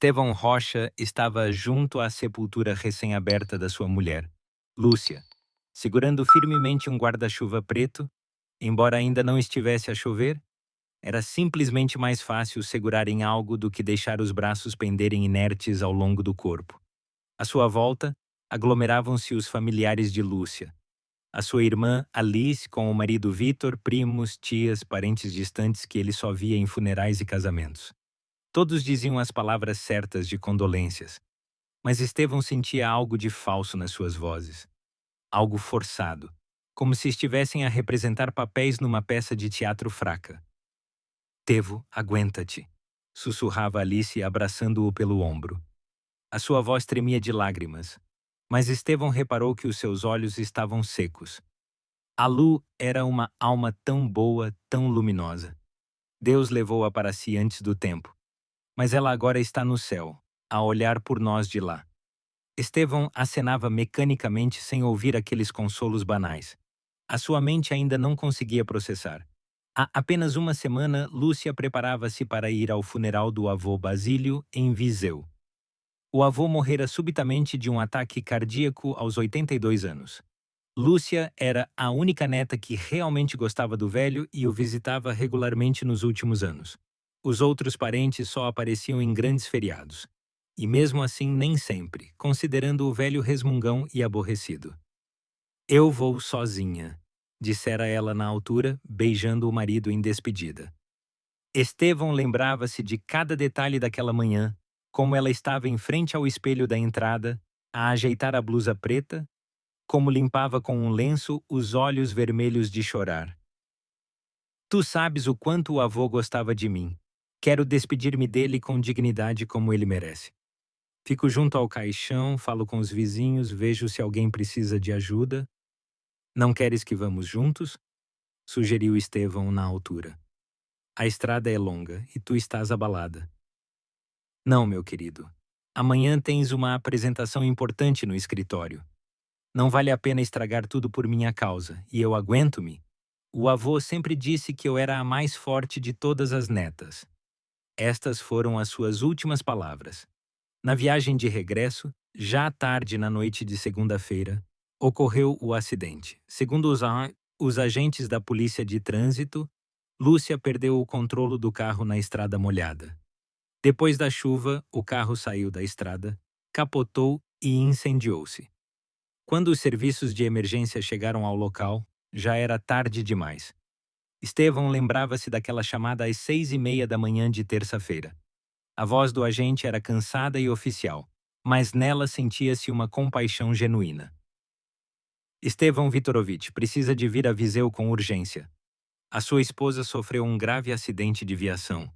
Estevão Rocha estava junto à sepultura recém-aberta da sua mulher, Lúcia, segurando firmemente um guarda-chuva preto. Embora ainda não estivesse a chover, era simplesmente mais fácil segurar em algo do que deixar os braços penderem inertes ao longo do corpo. À sua volta, aglomeravam-se os familiares de Lúcia. A sua irmã, Alice, com o marido Vitor, primos, tias, parentes distantes que ele só via em funerais e casamentos. Todos diziam as palavras certas de condolências, mas Estevão sentia algo de falso nas suas vozes. Algo forçado, como se estivessem a representar papéis numa peça de teatro fraca. Tevo, aguenta-te, sussurrava Alice abraçando-o pelo ombro. A sua voz tremia de lágrimas, mas Estevão reparou que os seus olhos estavam secos. A Lu era uma alma tão boa, tão luminosa. Deus levou-a para si antes do tempo, mas ela agora está no céu, a olhar por nós de lá. Estevão acenava mecanicamente sem ouvir aqueles consolos banais. A sua mente ainda não conseguia processar. Há apenas uma semana, Lúcia preparava-se para ir ao funeral do avô Basílio, em Viseu. O avô morrera subitamente de um ataque cardíaco aos 82 anos. Lúcia era a única neta que realmente gostava do velho e o visitava regularmente nos últimos anos. Os outros parentes só apareciam em grandes feriados. E mesmo assim nem sempre, considerando o velho resmungão e aborrecido. "Eu vou sozinha", dissera ela na altura, beijando o marido em despedida. Estevão lembrava-se de cada detalhe daquela manhã, como ela estava em frente ao espelho da entrada, a ajeitar a blusa preta, como limpava com um lenço os olhos vermelhos de chorar. "Tu sabes o quanto o avô gostava de mim. Quero despedir-me dele com dignidade como ele merece. Fico junto ao caixão, falo com os vizinhos, vejo se alguém precisa de ajuda. Não queres que vamos juntos?" sugeriu Estevão na altura. "A estrada é longa e tu estás abalada." "Não, meu querido. Amanhã tens uma apresentação importante no escritório. Não vale a pena estragar tudo por minha causa, e eu aguento-me." O avô sempre disse que eu era a mais forte de todas as netas. Estas foram as suas últimas palavras. Na viagem de regresso, já à tarde na noite de segunda-feira, ocorreu o acidente. Segundo os agentes da polícia de trânsito, Lúcia perdeu o controle do carro na estrada molhada. Depois da chuva, o carro saiu da estrada, capotou e incendiou-se. Quando os serviços de emergência chegaram ao local, já era tarde demais. Estevão lembrava-se daquela chamada às 6:30 da manhã de terça-feira. A voz do agente era cansada e oficial, mas nela sentia-se uma compaixão genuína. "Estevão Vitorovich precisa de vir a Viseu com urgência. A sua esposa sofreu um grave acidente de viação."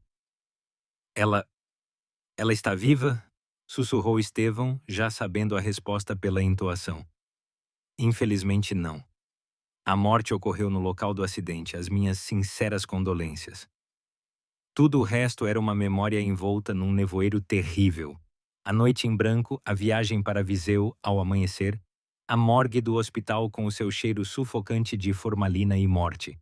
Ela... ela está viva?" sussurrou Estevão, já sabendo a resposta pela entoação. "Infelizmente não. A morte ocorreu no local do acidente. As minhas sinceras condolências." Tudo o resto era uma memória envolta num nevoeiro terrível. A noite em branco, a viagem para Viseu ao amanhecer, a morgue do hospital com o seu cheiro sufocante de formalina e morte.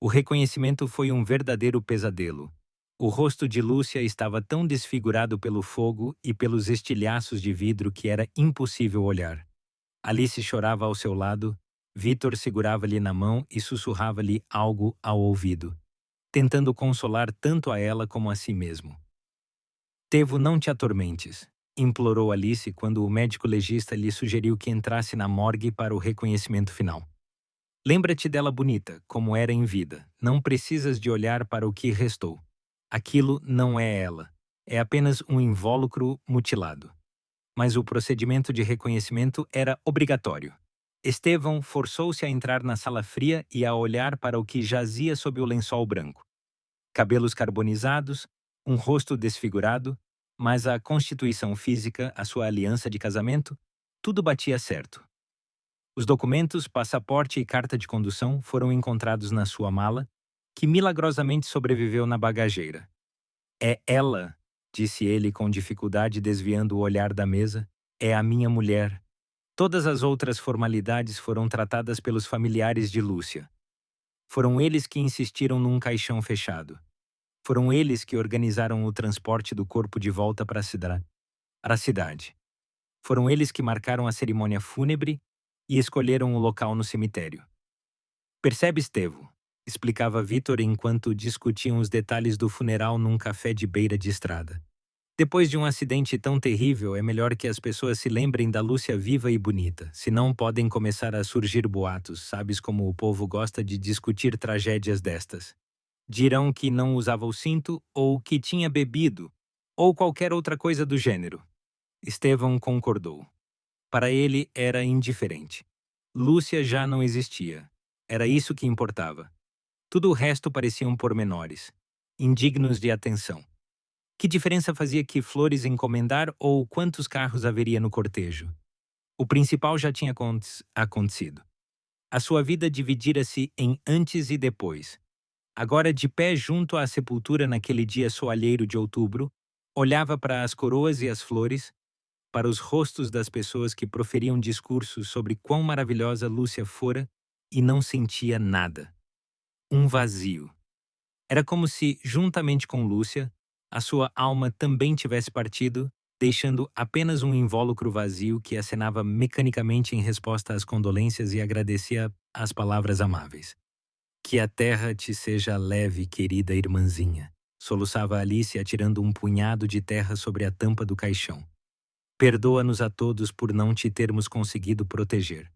O reconhecimento foi um verdadeiro pesadelo. O rosto de Lúcia estava tão desfigurado pelo fogo e pelos estilhaços de vidro que era impossível olhar. Alice chorava ao seu lado, Vitor segurava-lhe na mão e sussurrava-lhe algo ao ouvido, tentando consolar tanto a ela como a si mesmo. "Tevo, não te atormentes", implorou Alice quando o médico legista lhe sugeriu que entrasse na morgue para o reconhecimento final. "Lembra-te dela bonita, como era em vida. Não precisas de olhar para o que restou. Aquilo não é ela. É apenas um invólucro mutilado." Mas o procedimento de reconhecimento era obrigatório. Estevão forçou-se a entrar na sala fria e a olhar para o que jazia sob o lençol branco. Cabelos carbonizados, um rosto desfigurado, mas a constituição física, a sua aliança de casamento, tudo batia certo. Os documentos, passaporte e carta de condução foram encontrados na sua mala, que milagrosamente sobreviveu na bagageira. "É ela", disse ele com dificuldade desviando o olhar da mesa. "É a minha mulher." Todas as outras formalidades foram tratadas pelos familiares de Lúcia. Foram eles que insistiram num caixão fechado. Foram eles que organizaram o transporte do corpo de volta para a cidade. Foram eles que marcaram a cerimônia fúnebre e escolheram o local no cemitério. Percebe, Estevão? Explicava Vitor enquanto discutiam os detalhes do funeral num café de beira de estrada. Depois de um acidente tão terrível, é melhor que as pessoas se lembrem da Lúcia viva e bonita, senão podem começar a surgir boatos. Sabes como o povo gosta de discutir tragédias destas. Dirão que não usava o cinto, ou que tinha bebido, ou qualquer outra coisa do gênero. Estevão concordou. Para ele era indiferente. Lúcia já não existia. Era isso que importava. Tudo o resto pareciam pormenores, indignos de atenção. Que diferença fazia que flores encomendar ou quantos carros haveria no cortejo? O principal já tinha acontecido. A sua vida dividira-se em antes e depois. Agora, de pé junto à sepultura naquele dia soalheiro de outubro, olhava para as coroas e as flores, para os rostos das pessoas que proferiam discursos sobre quão maravilhosa Lúcia fora e não sentia nada. Um vazio. Era como se, juntamente com Lúcia, a sua alma também tivesse partido, deixando apenas um invólucro vazio que acenava mecanicamente em resposta às condolências e agradecia as palavras amáveis. Que a terra te seja leve, querida irmãzinha, soluçava Alice atirando um punhado de terra sobre a tampa do caixão. Perdoa-nos a todos por não te termos conseguido proteger.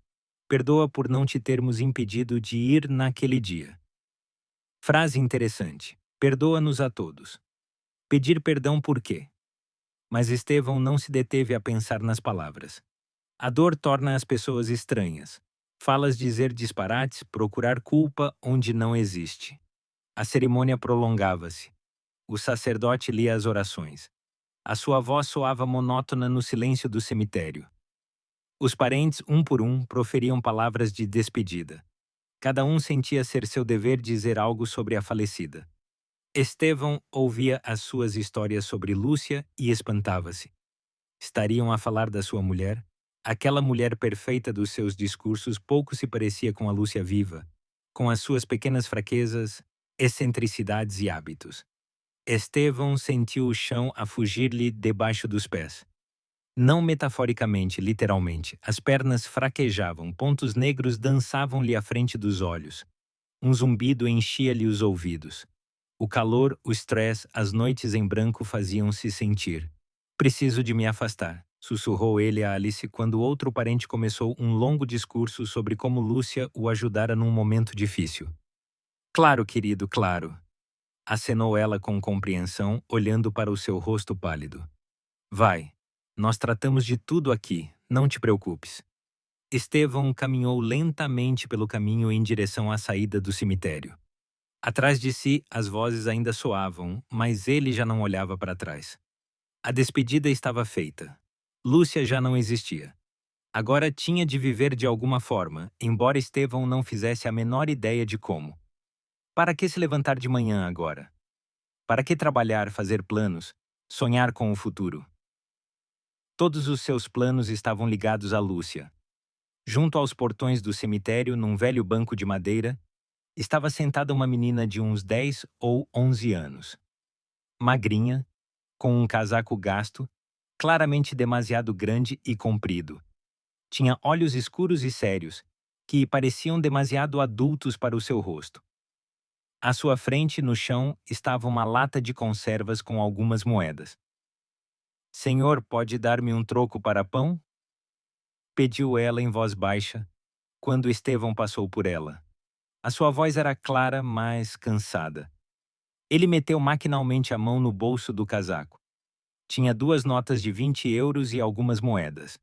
Perdoa por não te termos impedido de ir naquele dia. Frase interessante. Perdoa-nos a todos. Pedir perdão por quê? Mas Estevão não se deteve a pensar nas palavras. A dor torna as pessoas estranhas. Fala-as dizer disparates, procurar culpa onde não existe. A cerimônia prolongava-se. O sacerdote lia as orações. A sua voz soava monótona no silêncio do cemitério. Os parentes, um por um, proferiam palavras de despedida. Cada um sentia ser seu dever dizer algo sobre a falecida. Estevão ouvia as suas histórias sobre Lúcia e espantava-se. Estariam a falar da sua mulher? Aquela mulher perfeita dos seus discursos pouco se parecia com a Lúcia viva, com as suas pequenas fraquezas, excentricidades e hábitos. Estevão sentiu o chão a fugir-lhe debaixo dos pés. Não metaforicamente, literalmente, as pernas fraquejavam, pontos negros dançavam-lhe à frente dos olhos. Um zumbido enchia-lhe os ouvidos. O calor, o estresse, as noites em branco faziam-se sentir. Preciso de me afastar, sussurrou ele a Alice quando outro parente começou um longo discurso sobre como Lúcia o ajudara num momento difícil. Claro, querido, claro, acenou ela com compreensão, olhando para o seu rosto pálido. Vai. Nós tratamos de tudo aqui, não te preocupes. Estevão caminhou lentamente pelo caminho em direção à saída do cemitério. Atrás de si, as vozes ainda soavam, mas ele já não olhava para trás. A despedida estava feita. Lúcia já não existia. Agora tinha de viver de alguma forma, embora Estevão não fizesse a menor ideia de como. Para que se levantar de manhã agora? Para que trabalhar, fazer planos, sonhar com o futuro? Todos os seus planos estavam ligados a Lúcia. Junto aos portões do cemitério, num velho banco de madeira, estava sentada uma menina de uns 10 ou 11 anos. Magrinha, com um casaco gasto, claramente demasiado grande e comprido. Tinha olhos escuros e sérios, que pareciam demasiado adultos para o seu rosto. À sua frente, no chão, estava uma lata de conservas com algumas moedas. Senhor, pode dar-me um troco para pão? Pediu ela em voz baixa, quando Estevão passou por ela. A sua voz era clara, mas cansada. Ele meteu maquinalmente a mão no bolso do casaco. Tinha 2 notas de 20 euros e algumas moedas.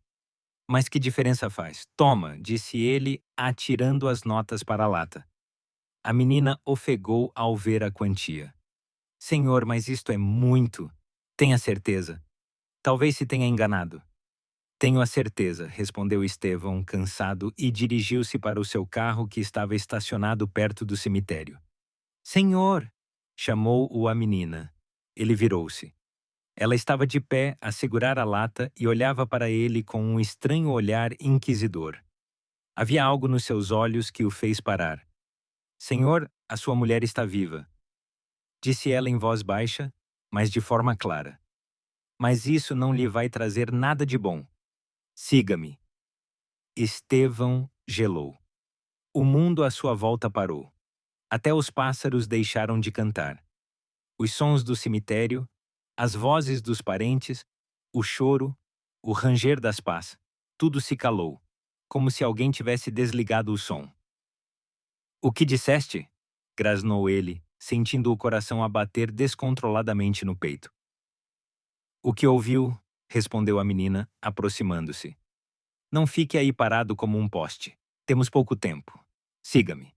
Mas que diferença faz? Toma, disse ele, atirando as notas para a lata. A menina ofegou ao ver a quantia. Senhor, mas isto é muito. Tenha certeza. Talvez se tenha enganado. Tenho a certeza, respondeu Estevão, cansado, e dirigiu-se para o seu carro que estava estacionado perto do cemitério. Senhor! Chamou-o a menina. Ele virou-se. Ela estava de pé, a segurar a lata, e olhava para ele com um estranho olhar inquisidor. Havia algo nos seus olhos que o fez parar. Senhor, a sua mulher está viva. disse ela em voz baixa, mas de forma clara. Mas isso não lhe vai trazer nada de bom. Siga-me. Estevão gelou. O mundo à sua volta parou. Até os pássaros deixaram de cantar. Os sons do cemitério, as vozes dos parentes, o choro, o ranger das pás, tudo se calou, como se alguém tivesse desligado o som. O que disseste? Grasnou ele, sentindo o coração a bater descontroladamente no peito. O que ouviu? Respondeu a menina, aproximando-se. Não fique aí parado como um poste. Temos pouco tempo. Siga-me.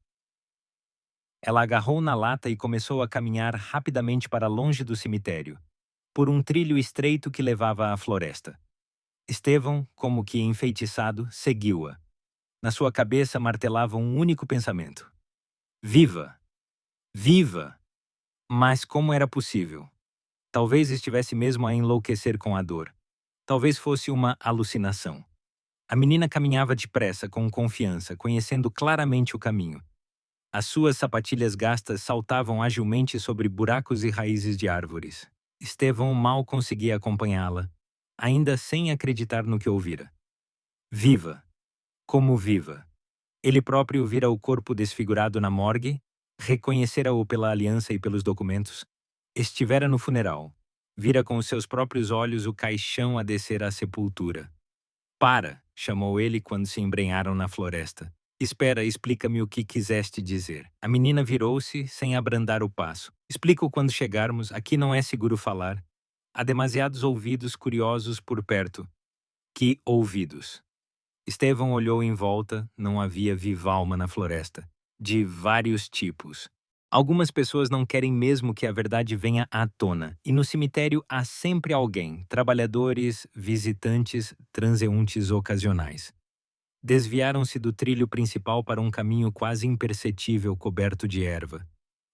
Ela agarrou na lata e começou a caminhar rapidamente para longe do cemitério, por um trilho estreito que levava à floresta. Estevão, como que enfeitiçado, seguiu-a. Na sua cabeça martelava um único pensamento: viva! Viva! Mas como era possível? Talvez estivesse mesmo a enlouquecer com a dor. Talvez fosse uma alucinação. A menina caminhava depressa, com confiança, conhecendo claramente o caminho. As suas sapatilhas gastas saltavam agilmente sobre buracos e raízes de árvores. Estevão mal conseguia acompanhá-la, ainda sem acreditar no que ouvira. Viva! Como viva! Ele próprio vira o corpo desfigurado na morgue, reconhecera-o pela aliança e pelos documentos, estivera no funeral, vira com os seus próprios olhos o caixão a descer à sepultura. Para! Chamou ele quando se embrenharam na floresta. Espera, explica-me o que quiseste dizer. A menina virou-se, sem abrandar o passo. Explico quando chegarmos, aqui não é seguro falar. Há demasiados ouvidos curiosos por perto. Que ouvidos? Estevão olhou em volta, não havia viva alma na floresta. De vários tipos. Algumas pessoas não querem mesmo que a verdade venha à tona, e no cemitério há sempre alguém, trabalhadores, visitantes, transeuntes ocasionais. Desviaram-se do trilho principal para um caminho quase imperceptível coberto de erva.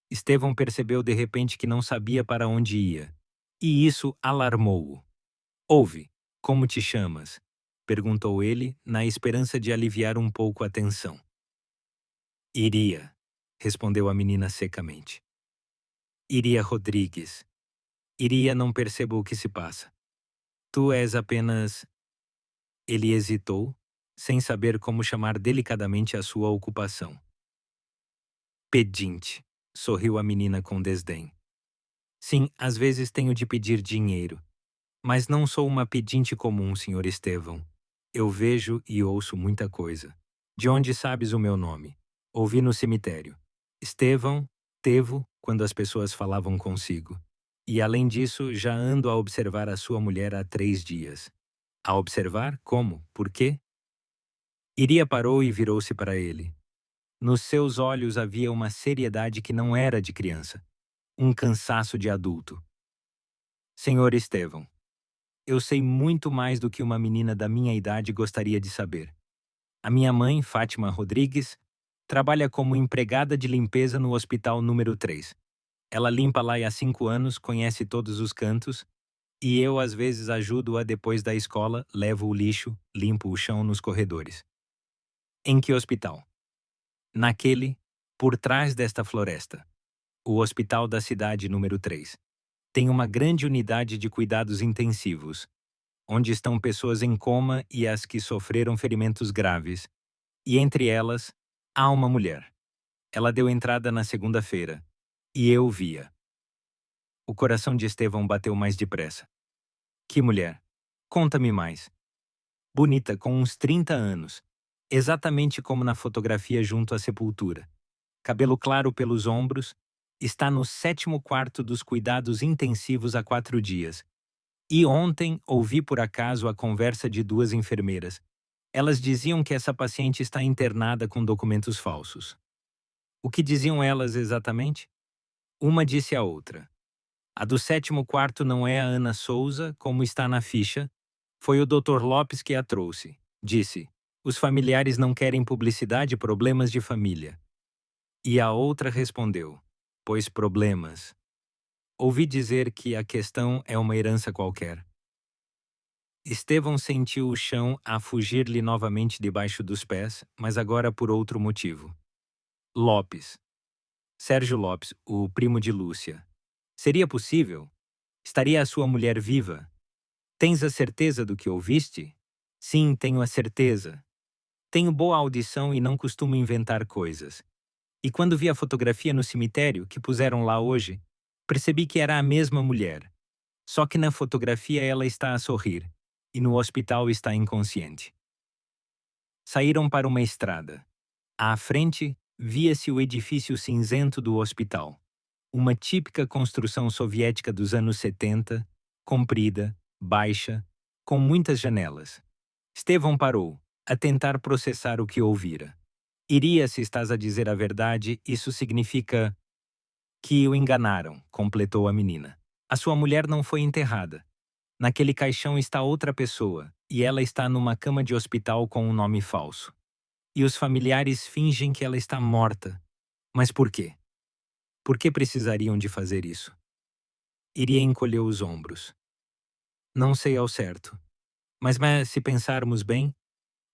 Estevão percebeu de repente que não sabia para onde ia. E isso alarmou-o. Ouve, como te chamas? Perguntou ele, na esperança de aliviar um pouco a tensão. Iria, respondeu a menina secamente. Iria Rodrigues. Iria, não percebo o que se passa. Tu és apenas... Ele hesitou, sem saber como chamar delicadamente a sua ocupação. Pedinte, sorriu a menina com desdém. Sim, às vezes tenho de pedir dinheiro. Mas não sou uma pedinte comum, Sr. Estevão. Eu vejo e ouço muita coisa. De onde sabes o meu nome? Ouvi no cemitério. Estevão, Tevo, quando as pessoas falavam consigo. E além disso, já ando a observar a sua mulher há 3 dias. A observar? Como? Por quê? Iria parou e virou-se para ele. Nos seus olhos havia uma seriedade que não era de criança. Um cansaço de adulto. Senhor Estevão, eu sei muito mais do que uma menina da minha idade gostaria de saber. A minha mãe, Fátima Rodrigues, trabalha como empregada de limpeza no Hospital número 3. Ela limpa lá há 5 anos, conhece todos os cantos, e eu às vezes ajudo-a depois da escola, levo o lixo, limpo o chão nos corredores. Em que hospital? Naquele, por trás desta floresta. O Hospital da Cidade número 3. Tem uma grande unidade de cuidados intensivos, onde estão pessoas em coma e as que sofreram ferimentos graves, e entre elas, há uma mulher. Ela deu entrada na segunda-feira, e eu via. O coração de Estevão bateu mais depressa. Que mulher? Conta-me mais. Bonita, com uns 30 anos, exatamente como na fotografia junto à sepultura. Cabelo claro pelos ombros, está no 7º quarto dos cuidados intensivos há 4 dias. E ontem ouvi por acaso a conversa de 2 enfermeiras. Elas diziam que essa paciente está internada com documentos falsos. O que diziam elas exatamente? Uma disse à outra: a do 7º quarto não é a Ana Souza, como está na ficha. Foi o Dr. Lopes que a trouxe. Disse: os familiares não querem publicidade, problemas de família. E a outra respondeu: pois problemas. Ouvi dizer que a questão é uma herança qualquer. Estevão sentiu o chão a fugir-lhe novamente debaixo dos pés, mas agora por outro motivo. Lopes. Sérgio Lopes, o primo de Lúcia. Seria possível? Estaria a sua mulher viva? Tens a certeza do que ouviste? Sim, tenho a certeza. Tenho boa audição e não costumo inventar coisas. E quando vi a fotografia no cemitério que puseram lá hoje, percebi que era a mesma mulher. Só que na fotografia ela está a sorrir, e no hospital está inconsciente. Saíram para uma estrada. À frente, via-se o edifício cinzento do hospital. Uma típica construção soviética dos anos 70, comprida, baixa, com muitas janelas. Estevão parou, a tentar processar o que ouvira. Iria, se estás a dizer a verdade, isso significa que o enganaram, completou a menina. A sua mulher não foi enterrada. Naquele caixão está outra pessoa, e ela está numa cama de hospital com um nome falso. E os familiares fingem que ela está morta. Mas por quê? Por que precisariam de fazer isso? Iria encolheu os ombros. Não sei ao certo. Mas se pensarmos bem,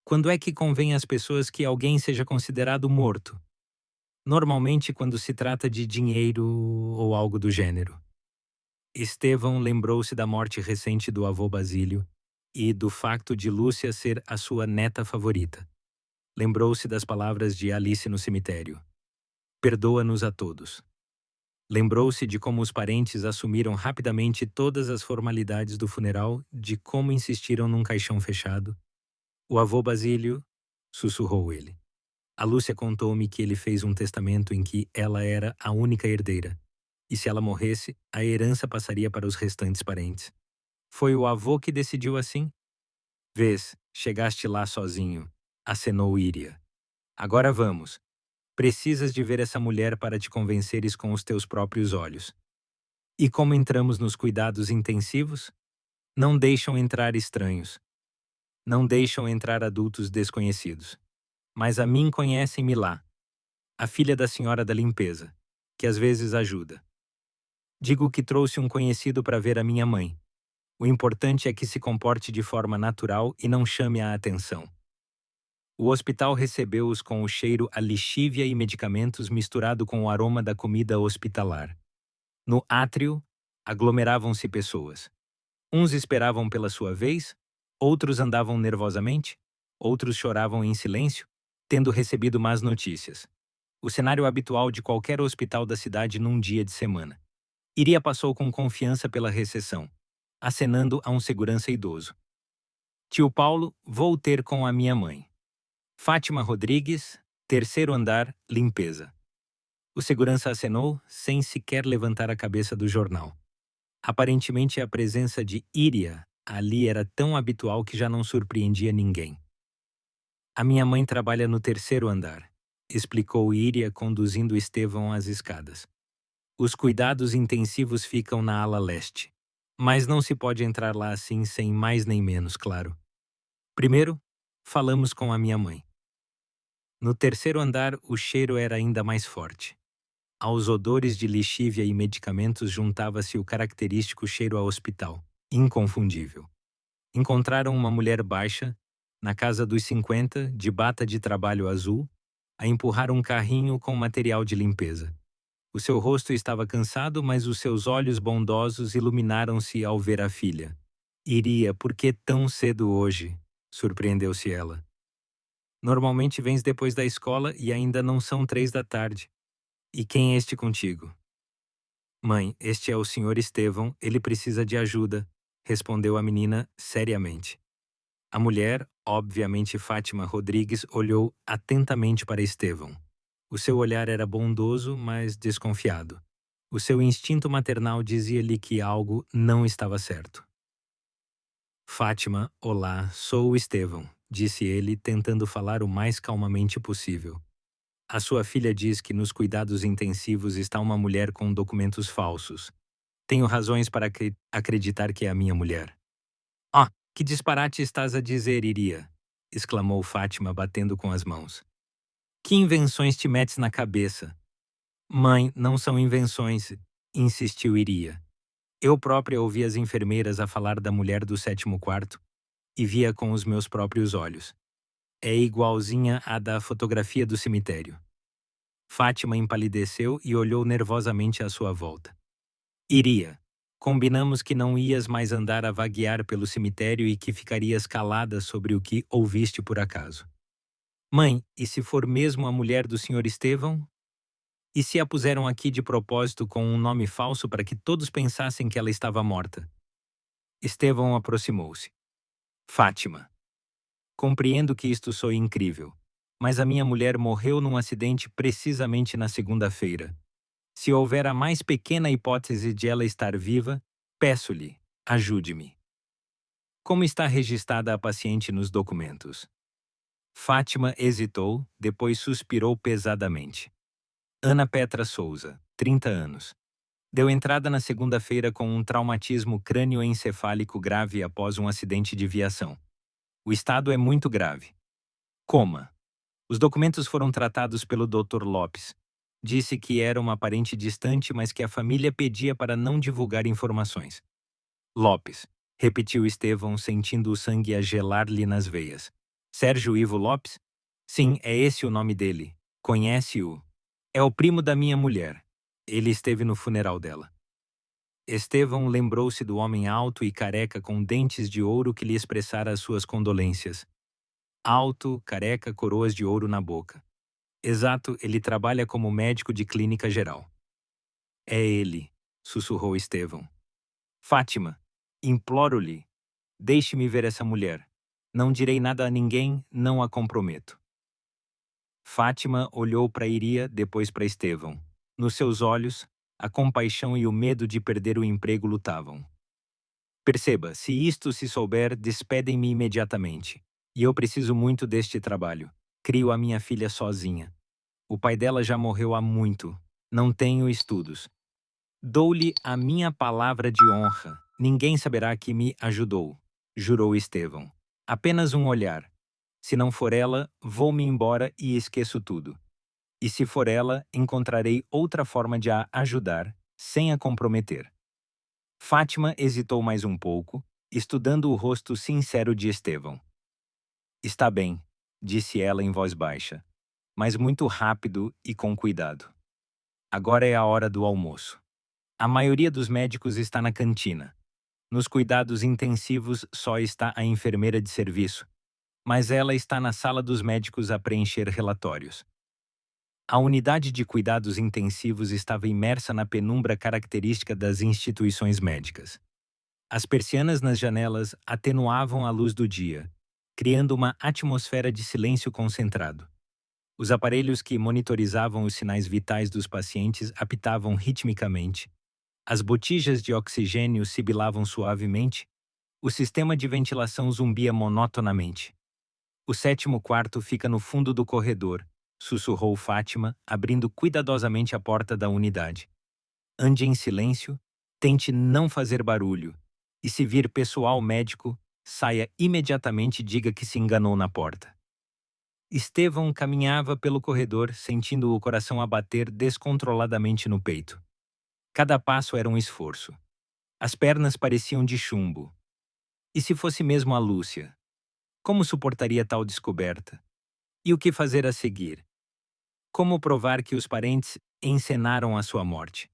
quando é que convém às pessoas que alguém seja considerado morto? Normalmente quando se trata de dinheiro ou algo do gênero. Estevão lembrou-se da morte recente do avô Basílio e do facto de Lúcia ser a sua neta favorita. Lembrou-se das palavras de Alice no cemitério. Perdoa-nos a todos. Lembrou-se de como os parentes assumiram rapidamente todas as formalidades do funeral, de como insistiram num caixão fechado. O avô Basílio, sussurrou ele. A Lúcia contou-me que ele fez um testamento em que ela era a única herdeira, e se ela morresse, a herança passaria para os restantes parentes. Foi o avô que decidiu assim? Vês, chegaste lá sozinho, acenou Íria. Agora vamos. Precisas de ver essa mulher para te convenceres com os teus próprios olhos. E como entramos nos cuidados intensivos? Não deixam entrar estranhos. Não deixam entrar adultos desconhecidos. Mas a mim conhecem-me lá. A filha da senhora da limpeza, que às vezes ajuda. Digo que trouxe um conhecido para ver a minha mãe. O importante é que se comporte de forma natural e não chame a atenção. O hospital recebeu-os com o cheiro a lixívia e medicamentos misturado com o aroma da comida hospitalar. No átrio, aglomeravam-se pessoas. Uns esperavam pela sua vez, outros andavam nervosamente, outros choravam em silêncio, tendo recebido más notícias. O cenário habitual de qualquer hospital da cidade num dia de semana. Iria passou com confiança pela recepção, acenando a um segurança idoso. Tio Paulo, vou ter com a minha mãe. Fátima Rodrigues, terceiro andar, limpeza. O segurança acenou, sem sequer levantar a cabeça do jornal. Aparentemente a presença de Íria ali era tão habitual que já não surpreendia ninguém. A minha mãe trabalha no terceiro andar, explicou Íria conduzindo Estevão às escadas. Os cuidados intensivos ficam na ala leste. Mas não se pode entrar lá assim sem mais nem menos, claro. Primeiro, falamos com a minha mãe. No terceiro andar, o cheiro era ainda mais forte. Aos odores de lixívia e medicamentos juntava-se o característico cheiro a hospital, inconfundível. Encontraram uma mulher baixa, na casa dos 50, de bata de trabalho azul, a empurrar um carrinho com material de limpeza. O seu rosto estava cansado, mas os seus olhos bondosos iluminaram-se ao ver a filha. Iria, por que tão cedo hoje? Surpreendeu-se ela. Normalmente vens depois da escola e ainda não são 3 da tarde. E quem é este contigo? Mãe, este é o Sr. Estevão, ele precisa de ajuda, respondeu a menina seriamente. A mulher, obviamente Fátima Rodrigues, olhou atentamente para Estevão. O seu olhar era bondoso, mas desconfiado. O seu instinto maternal dizia-lhe que algo não estava certo. Fátima, olá, sou o Estevão, disse ele, tentando falar o mais calmamente possível. A sua filha diz que nos cuidados intensivos está uma mulher com documentos falsos. Tenho razões para acreditar que é a minha mulher. Ah, que disparate estás a dizer, Iria! Exclamou Fátima, batendo com as mãos. Que invenções te metes na cabeça? Mãe, não são invenções, insistiu Iria. Eu própria ouvi as enfermeiras a falar da mulher do 7º quarto e via com os meus próprios olhos. É igualzinha à da fotografia do cemitério. Fátima empalideceu e olhou nervosamente à sua volta. Iria. Combinamos que não ias mais andar a vaguear pelo cemitério e que ficarias calada sobre o que ouviste por acaso. Mãe, e se for mesmo a mulher do Sr. Estevão? E se a puseram aqui de propósito com um nome falso para que todos pensassem que ela estava morta? Estevão aproximou-se. Fátima. Compreendo que isto soe incrível, mas a minha mulher morreu num acidente precisamente na segunda-feira. Se houver a mais pequena hipótese de ela estar viva, peço-lhe, ajude-me. Como está registrada a paciente nos documentos? Fátima hesitou, depois suspirou pesadamente. Ana Petra Souza, 30 anos. Deu entrada na segunda-feira com um traumatismo crânioencefálico grave após um acidente de viação. O estado é muito grave. Coma. Os documentos foram tratados pelo Dr. Lopes. Disse que era uma parente distante, mas que a família pedia para não divulgar informações. Lopes, repetiu Estevão, sentindo o sangue a gelar-lhe nas veias. Sérgio Ivo Lopes? Sim, é esse o nome dele. Conhece-o? É o primo da minha mulher. Ele esteve no funeral dela. Estevão lembrou-se do homem alto e careca com dentes de ouro que lhe expressara as suas condolências. Alto, careca, coroas de ouro na boca. Exato, ele trabalha como médico de clínica geral. É ele, sussurrou Estevão. Fátima, imploro-lhe, deixe-me ver essa mulher. Não direi nada a ninguém, não a comprometo. Fátima olhou para Iria, depois para Estevão. Nos seus olhos, a compaixão e o medo de perder o emprego lutavam. Perceba, se isto se souber, despedem-me imediatamente. E eu preciso muito deste trabalho. Crio a minha filha sozinha. O pai dela já morreu há muito. Não tenho estudos. Dou-lhe a minha palavra de honra. Ninguém saberá que me ajudou, jurou Estevão. Apenas um olhar. Se não for ela, vou-me embora e esqueço tudo. E se for ela, encontrarei outra forma de a ajudar, sem a comprometer. Fátima hesitou mais um pouco, estudando o rosto sincero de Estevão. Está bem, disse ela em voz baixa, mas muito rápido e com cuidado. Agora é a hora do almoço. A maioria dos médicos está na cantina. Nos cuidados intensivos só está a enfermeira de serviço, mas ela está na sala dos médicos a preencher relatórios. A unidade de cuidados intensivos estava imersa na penumbra característica das instituições médicas. As persianas nas janelas atenuavam a luz do dia, criando uma atmosfera de silêncio concentrado. Os aparelhos que monitorizavam os sinais vitais dos pacientes apitavam ritmicamente. As botijas de oxigênio sibilavam suavemente. O sistema de ventilação zumbia monotonamente. O sétimo quarto fica no fundo do corredor, sussurrou Fátima, abrindo cuidadosamente a porta da unidade. Ande em silêncio, tente não fazer barulho, e se vir pessoal médico, saia imediatamente e diga que se enganou na porta. Estevão caminhava pelo corredor, sentindo o coração a bater descontroladamente no peito. Cada passo era um esforço. As pernas pareciam de chumbo. E se fosse mesmo a Lúcia? Como suportaria tal descoberta? E o que fazer a seguir? Como provar que os parentes encenaram a sua morte?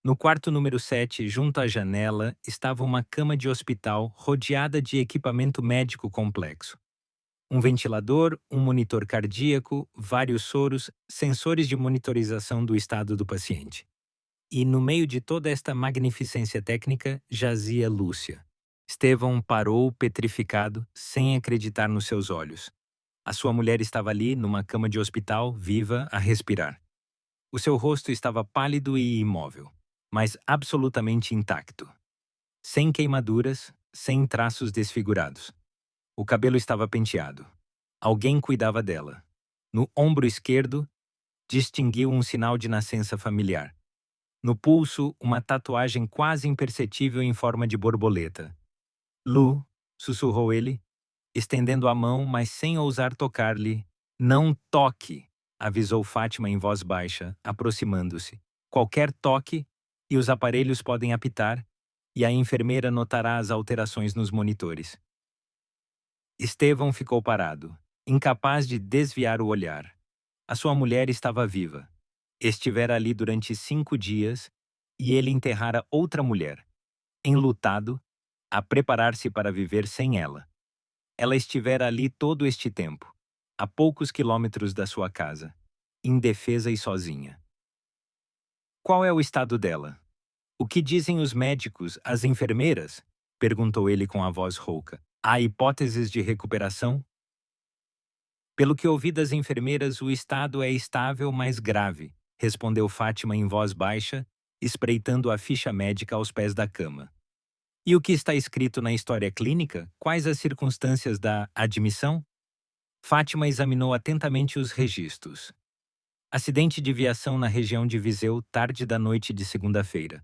No quarto número 7, junto à janela, estava uma cama de hospital rodeada de equipamento médico complexo. Um ventilador, um monitor cardíaco, vários soros, sensores de monitorização do estado do paciente. E no meio de toda esta magnificência técnica, jazia Lúcia. Estevão parou petrificado, sem acreditar nos seus olhos. A sua mulher estava ali, numa cama de hospital, viva, a respirar. O seu rosto estava pálido e imóvel, mas absolutamente intacto. Sem queimaduras, sem traços desfigurados. O cabelo estava penteado. Alguém cuidava dela. No ombro esquerdo, distinguiu um sinal de nascença familiar. No pulso, uma tatuagem quase imperceptível em forma de borboleta. Lu, sussurrou ele, estendendo a mão, mas sem ousar tocar-lhe. Não toque, avisou Fátima em voz baixa, aproximando-se. Qualquer toque, e os aparelhos podem apitar, e a enfermeira notará as alterações nos monitores. Estevão ficou parado, incapaz de desviar o olhar. A sua mulher estava viva. Estivera ali durante 5 dias, e ele enterrara outra mulher, enlutado, a preparar-se para viver sem ela. Ela estivera ali todo este tempo, a poucos quilômetros da sua casa, indefesa e sozinha. Qual é o estado dela? O que dizem os médicos, as enfermeiras? Perguntou ele com a voz rouca. Há hipóteses de recuperação? Pelo que ouvi das enfermeiras, o estado é estável, mas grave, respondeu Fátima em voz baixa, espreitando a ficha médica aos pés da cama. E o que está escrito na história clínica? Quais as circunstâncias da admissão? Fátima examinou atentamente os registros. Acidente de viação na região de Viseu, tarde da noite de segunda-feira.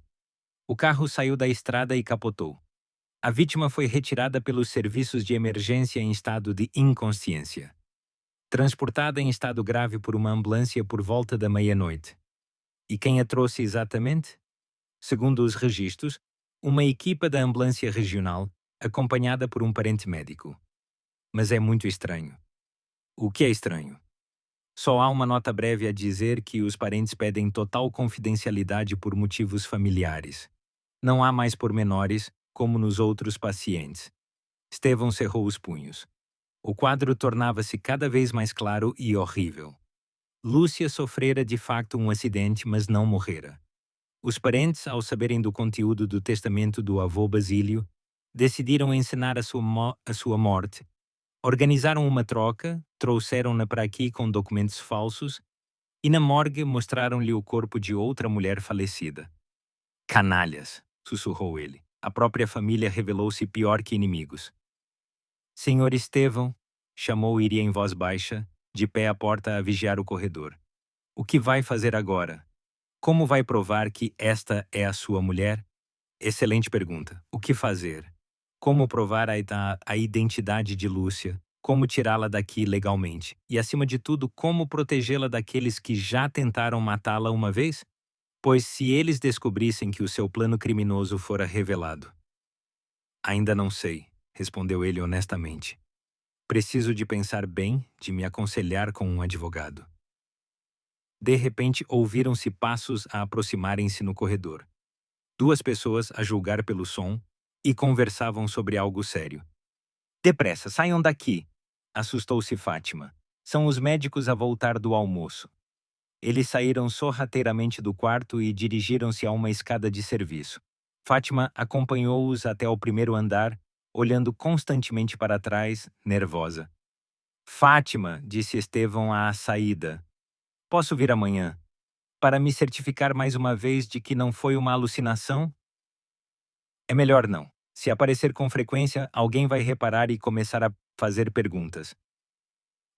O carro saiu da estrada e capotou. A vítima foi retirada pelos serviços de emergência em estado de inconsciência. Transportada em estado grave por uma ambulância por volta da meia-noite. E quem a trouxe exatamente? Segundo os registros, uma equipa da ambulância regional, acompanhada por um parente médico. Mas é muito estranho. O que é estranho? Só há uma nota breve a dizer que os parentes pedem total confidencialidade por motivos familiares. Não há mais pormenores, como nos outros pacientes. Estevão cerrou os punhos. O quadro tornava-se cada vez mais claro e horrível. Lúcia sofrera de facto um acidente, mas não morrera. Os parentes, ao saberem do conteúdo do testamento do avô Basílio, decidiram encenar a sua morte. Organizaram uma troca, trouxeram-na para aqui com documentos falsos e na morgue mostraram-lhe o corpo de outra mulher falecida. Canalhas, sussurrou ele. A própria família revelou-se pior que inimigos. Senhor Estevão, chamou Iria em voz baixa, de pé à porta a vigiar o corredor. O que vai fazer agora? Como vai provar que esta é a sua mulher? Excelente pergunta. O que fazer? Como provar a identidade de Lúcia? Como tirá-la daqui legalmente? E, acima de tudo, como protegê-la daqueles que já tentaram matá-la uma vez? Pois se eles descobrissem que o seu plano criminoso fora revelado. Ainda não sei, respondeu ele honestamente. Preciso de pensar bem, de me aconselhar com um advogado. De repente, ouviram-se passos a aproximarem-se no corredor. Duas pessoas, a julgar pelo som, e conversavam sobre algo sério. Depressa, saiam daqui! Assustou-se Fátima. São os médicos a voltar do almoço. Eles saíram sorrateiramente do quarto e dirigiram-se a uma escada de serviço. Fátima acompanhou-os até ao primeiro andar, olhando constantemente para trás, nervosa. Fátima, disse Estevão à saída. Posso vir amanhã? Para me certificar mais uma vez de que não foi uma alucinação? É melhor não. Se aparecer com frequência, alguém vai reparar e começar a fazer perguntas.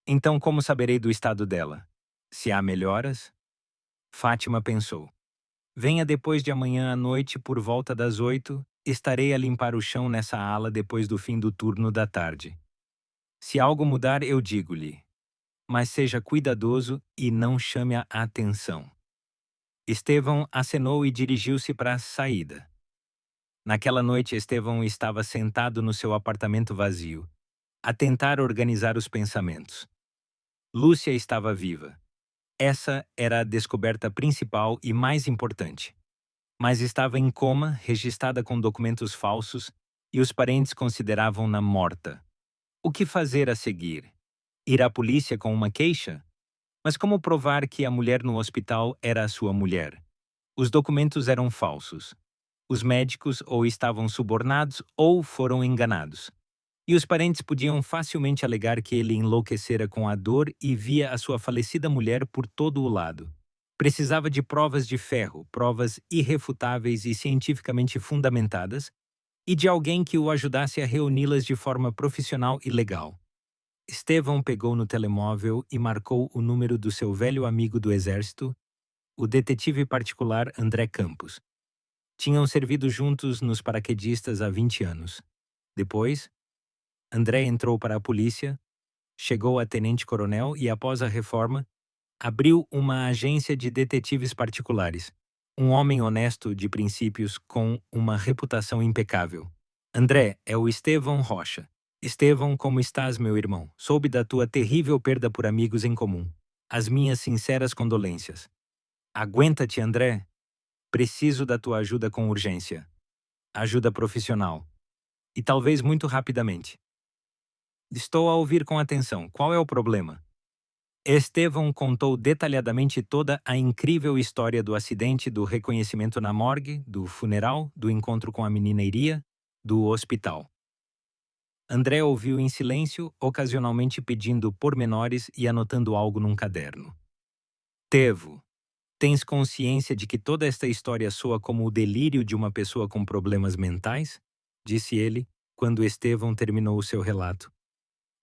Então, como saberei do estado dela? Se há melhoras? Fátima pensou. Venha depois de amanhã à noite por volta das 8, estarei a limpar o chão nessa ala depois do fim do turno da tarde. Se algo mudar, eu digo-lhe. Mas seja cuidadoso e não chame a atenção. Estevão acenou e dirigiu-se para a saída. Naquela noite, Estevão estava sentado no seu apartamento vazio, a tentar organizar os pensamentos. Lúcia estava viva. Essa era a descoberta principal e mais importante. Mas estava em coma, registrada com documentos falsos, e os parentes consideravam-na morta. O que fazer a seguir? Ir à polícia com uma queixa? Mas como provar que a mulher no hospital era a sua mulher? Os documentos eram falsos. Os médicos ou estavam subornados ou foram enganados. E os parentes podiam facilmente alegar que ele enlouquecera com a dor e via a sua falecida mulher por todo o lado. Precisava de provas de ferro, provas irrefutáveis e cientificamente fundamentadas, e de alguém que o ajudasse a reuni-las de forma profissional e legal. Estevão pegou no telemóvel e marcou o número do seu velho amigo do exército, o detetive particular André Campos. Tinham servido juntos nos paraquedistas há 20 anos. Depois, André entrou para a polícia, chegou a tenente-coronel e, após a reforma, abriu uma agência de detetives particulares. Um homem honesto de princípios com uma reputação impecável. André, é o Estevão Rocha. Estevão, como estás, meu irmão? Soube da tua terrível perda por amigos em comum. As minhas sinceras condolências. Aguenta-te, André. Preciso da tua ajuda com urgência. Ajuda profissional. E talvez muito rapidamente. Estou a ouvir com atenção. Qual é o problema? Estevão contou detalhadamente toda a incrível história do acidente, do reconhecimento na morgue, do funeral, do encontro com a menina Iria, do hospital. André ouviu em silêncio, ocasionalmente pedindo pormenores e anotando algo num caderno. Tevo, tens consciência de que toda esta história soa como o delírio de uma pessoa com problemas mentais? Disse ele, quando Estevão terminou o seu relato.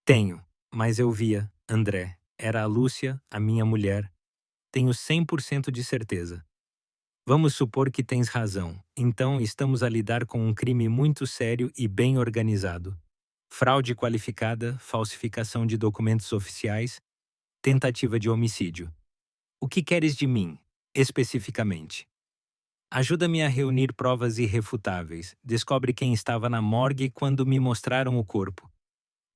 Tenho, mas eu via, André. Era a Lúcia, a minha mulher. Tenho 100% de certeza. Vamos supor que tens razão. Então estamos a lidar com um crime muito sério e bem organizado. Fraude qualificada, falsificação de documentos oficiais, tentativa de homicídio. O que queres de mim, especificamente? Ajuda-me a reunir provas irrefutáveis. Descobre quem estava na morgue quando me mostraram o corpo.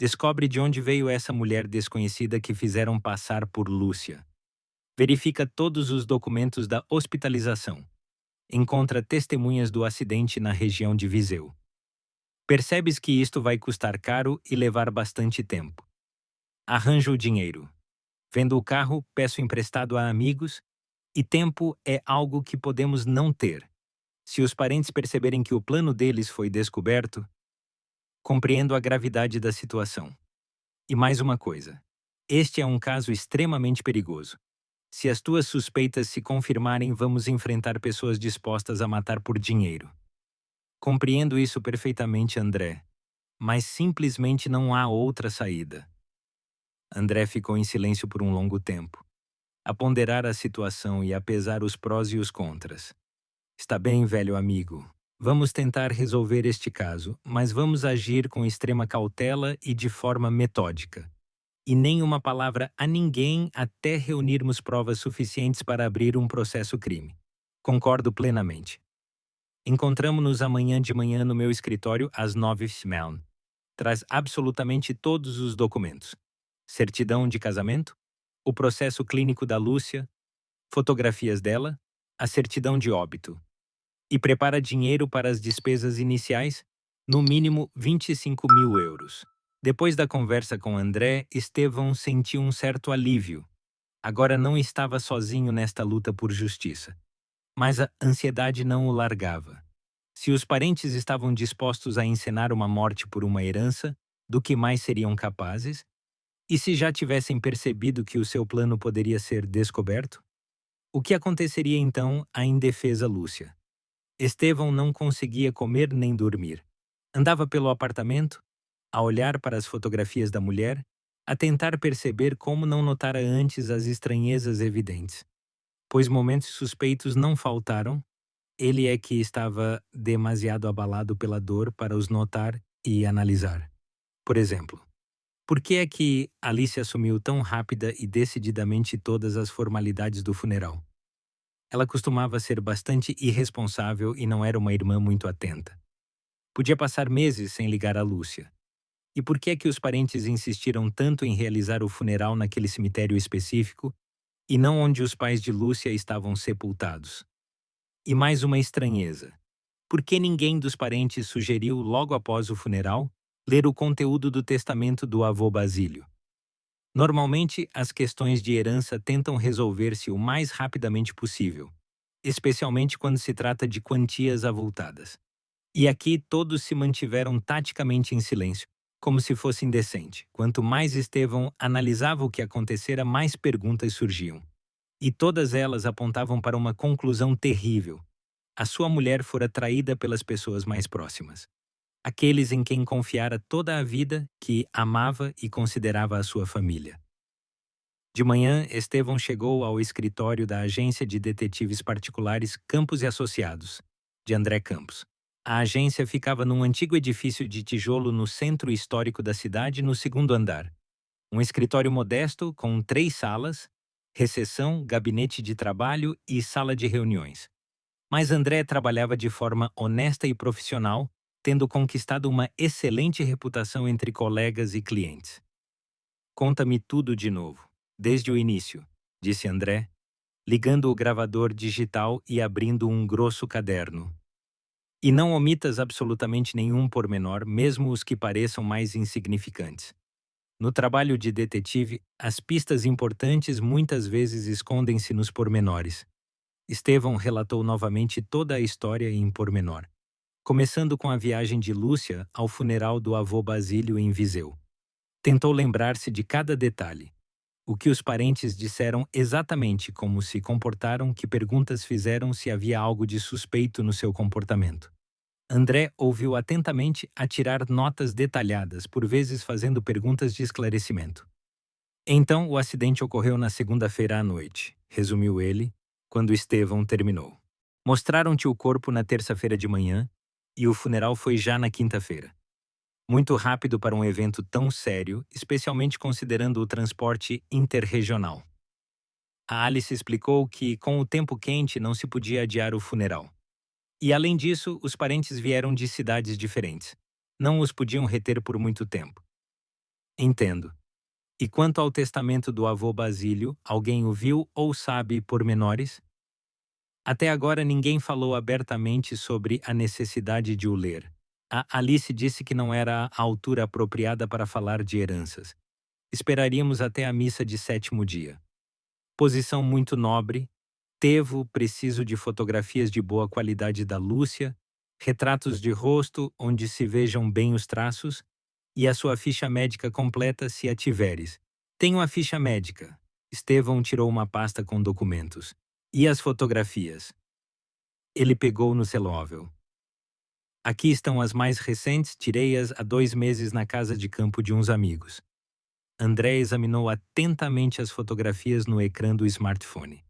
Descobre de onde veio essa mulher desconhecida que fizeram passar por Lúcia. Verifica todos os documentos da hospitalização. Encontra testemunhas do acidente na região de Viseu. Percebes que isto vai custar caro e levar bastante tempo. Arranja o dinheiro. Vendo o carro, peço emprestado a amigos, e tempo é algo que podemos não ter. Se os parentes perceberem que o plano deles foi descoberto, compreendo a gravidade da situação. E mais uma coisa. Este é um caso extremamente perigoso. Se as tuas suspeitas se confirmarem, vamos enfrentar pessoas dispostas a matar por dinheiro. Compreendo isso perfeitamente, André. Mas simplesmente não há outra saída. André ficou em silêncio por um longo tempo, a ponderar a situação e a pesar os prós e os contras. Está bem, velho amigo. Vamos tentar resolver este caso, mas vamos agir com extrema cautela e de forma metódica. E nem uma palavra a ninguém até reunirmos provas suficientes para abrir um processo crime. Concordo plenamente. Encontramo-nos amanhã de manhã no meu escritório às 9h. Traz absolutamente todos os documentos. Certidão de casamento, o processo clínico da Lúcia, fotografias dela, a certidão de óbito. E prepara dinheiro para as despesas iniciais, no mínimo 25.000 euros. Depois da conversa com André, Estevão sentiu um certo alívio. Agora não estava sozinho nesta luta por justiça. Mas a ansiedade não o largava. Se os parentes estavam dispostos a encenar uma morte por uma herança, do que mais seriam capazes? E se já tivessem percebido que o seu plano poderia ser descoberto? O que aconteceria então à indefesa Lúcia? Estevão não conseguia comer nem dormir. Andava pelo apartamento, a olhar para as fotografias da mulher, a tentar perceber como não notara antes as estranhezas evidentes. Pois momentos suspeitos não faltaram, ele é que estava demasiado abalado pela dor para os notar e analisar. Por exemplo, por que é que Alice assumiu tão rápida e decididamente todas as formalidades do funeral? Ela costumava ser bastante irresponsável e não era uma irmã muito atenta. Podia passar meses sem ligar a Lúcia. E por que é que os parentes insistiram tanto em realizar o funeral naquele cemitério específico e não onde os pais de Lúcia estavam sepultados? E mais uma estranheza. Por que ninguém dos parentes sugeriu, logo após o funeral, ler o conteúdo do testamento do avô Basílio? Normalmente, as questões de herança tentam resolver-se o mais rapidamente possível, especialmente quando se trata de quantias avultadas. E aqui todos se mantiveram taticamente em silêncio, como se fosse indecente. Quanto mais Estevão analisava o que acontecera, mais perguntas surgiam. E todas elas apontavam para uma conclusão terrível. A sua mulher fora traída pelas pessoas mais próximas. Aqueles em quem confiara toda a vida, que amava e considerava a sua família. De manhã, Estevão chegou ao escritório da agência de detetives particulares Campos e Associados, de André Campos. A agência ficava num antigo edifício de tijolo no centro histórico da cidade, no segundo andar. Um escritório modesto com 3 salas, recepção, gabinete de trabalho e sala de reuniões. Mas André trabalhava de forma honesta e profissional, tendo conquistado uma excelente reputação entre colegas e clientes. Conta-me tudo de novo, desde o início, disse André, ligando o gravador digital e abrindo um grosso caderno. E não omitas absolutamente nenhum pormenor, mesmo os que pareçam mais insignificantes. No trabalho de detetive, as pistas importantes muitas vezes escondem-se nos pormenores. Estevão relatou novamente toda a história em pormenor, começando com a viagem de Lúcia ao funeral do avô Basílio em Viseu. Tentou lembrar-se de cada detalhe. O que os parentes disseram exatamente, como se comportaram, que perguntas fizeram, se havia algo de suspeito no seu comportamento. André ouviu atentamente a tirar notas detalhadas, por vezes fazendo perguntas de esclarecimento. Então, o acidente ocorreu na segunda-feira à noite, resumiu ele, quando Estevão terminou. Mostraram-te o corpo na terça-feira de manhã e o funeral foi já na quinta-feira. Muito rápido para um evento tão sério, especialmente considerando o transporte interregional. A Alice explicou que, com o tempo quente, não se podia adiar o funeral. E, além disso, os parentes vieram de cidades diferentes. Não os podiam reter por muito tempo. Entendo. E quanto ao testamento do avô Basílio, alguém o viu ou sabe pormenores? Até agora ninguém falou abertamente sobre a necessidade de o ler. A Alice disse que não era a altura apropriada para falar de heranças. Esperaríamos até a missa de sétimo dia. Posição muito nobre. Tevo, preciso de fotografias de boa qualidade da Lúcia, retratos de rosto onde se vejam bem os traços, e a sua ficha médica completa se a tiveres. Tenho a ficha médica. Estevão tirou uma pasta com documentos. E as fotografias? Ele pegou no celóvel. Aqui estão as mais recentes, tirei-as há 2 meses na casa de campo de uns amigos. André examinou atentamente as fotografias no ecrã do smartphone.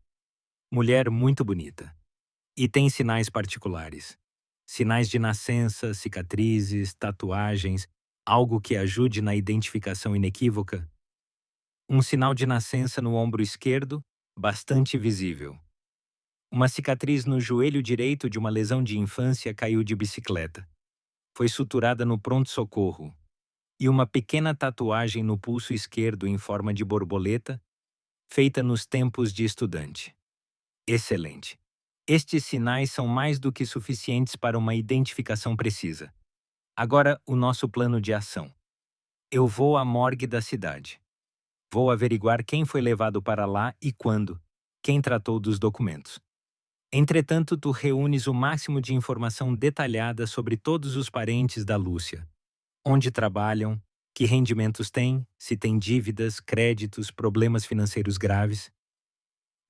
Mulher muito bonita. E tem sinais particulares. Sinais de nascença, cicatrizes, tatuagens, algo que ajude na identificação inequívoca. Um sinal de nascença no ombro esquerdo, bastante visível. Uma cicatriz no joelho direito de uma lesão de infância caiu de bicicleta. Foi suturada no pronto-socorro. E uma pequena tatuagem no pulso esquerdo em forma de borboleta, feita nos tempos de estudante. Excelente. Estes sinais são mais do que suficientes para uma identificação precisa. Agora, o nosso plano de ação. Eu vou à morgue da cidade. Vou averiguar quem foi levado para lá e quando, quem tratou dos documentos. Entretanto, tu reúnes o máximo de informação detalhada sobre todos os parentes da Lúcia. Onde trabalham, que rendimentos têm, se têm dívidas, créditos, problemas financeiros graves.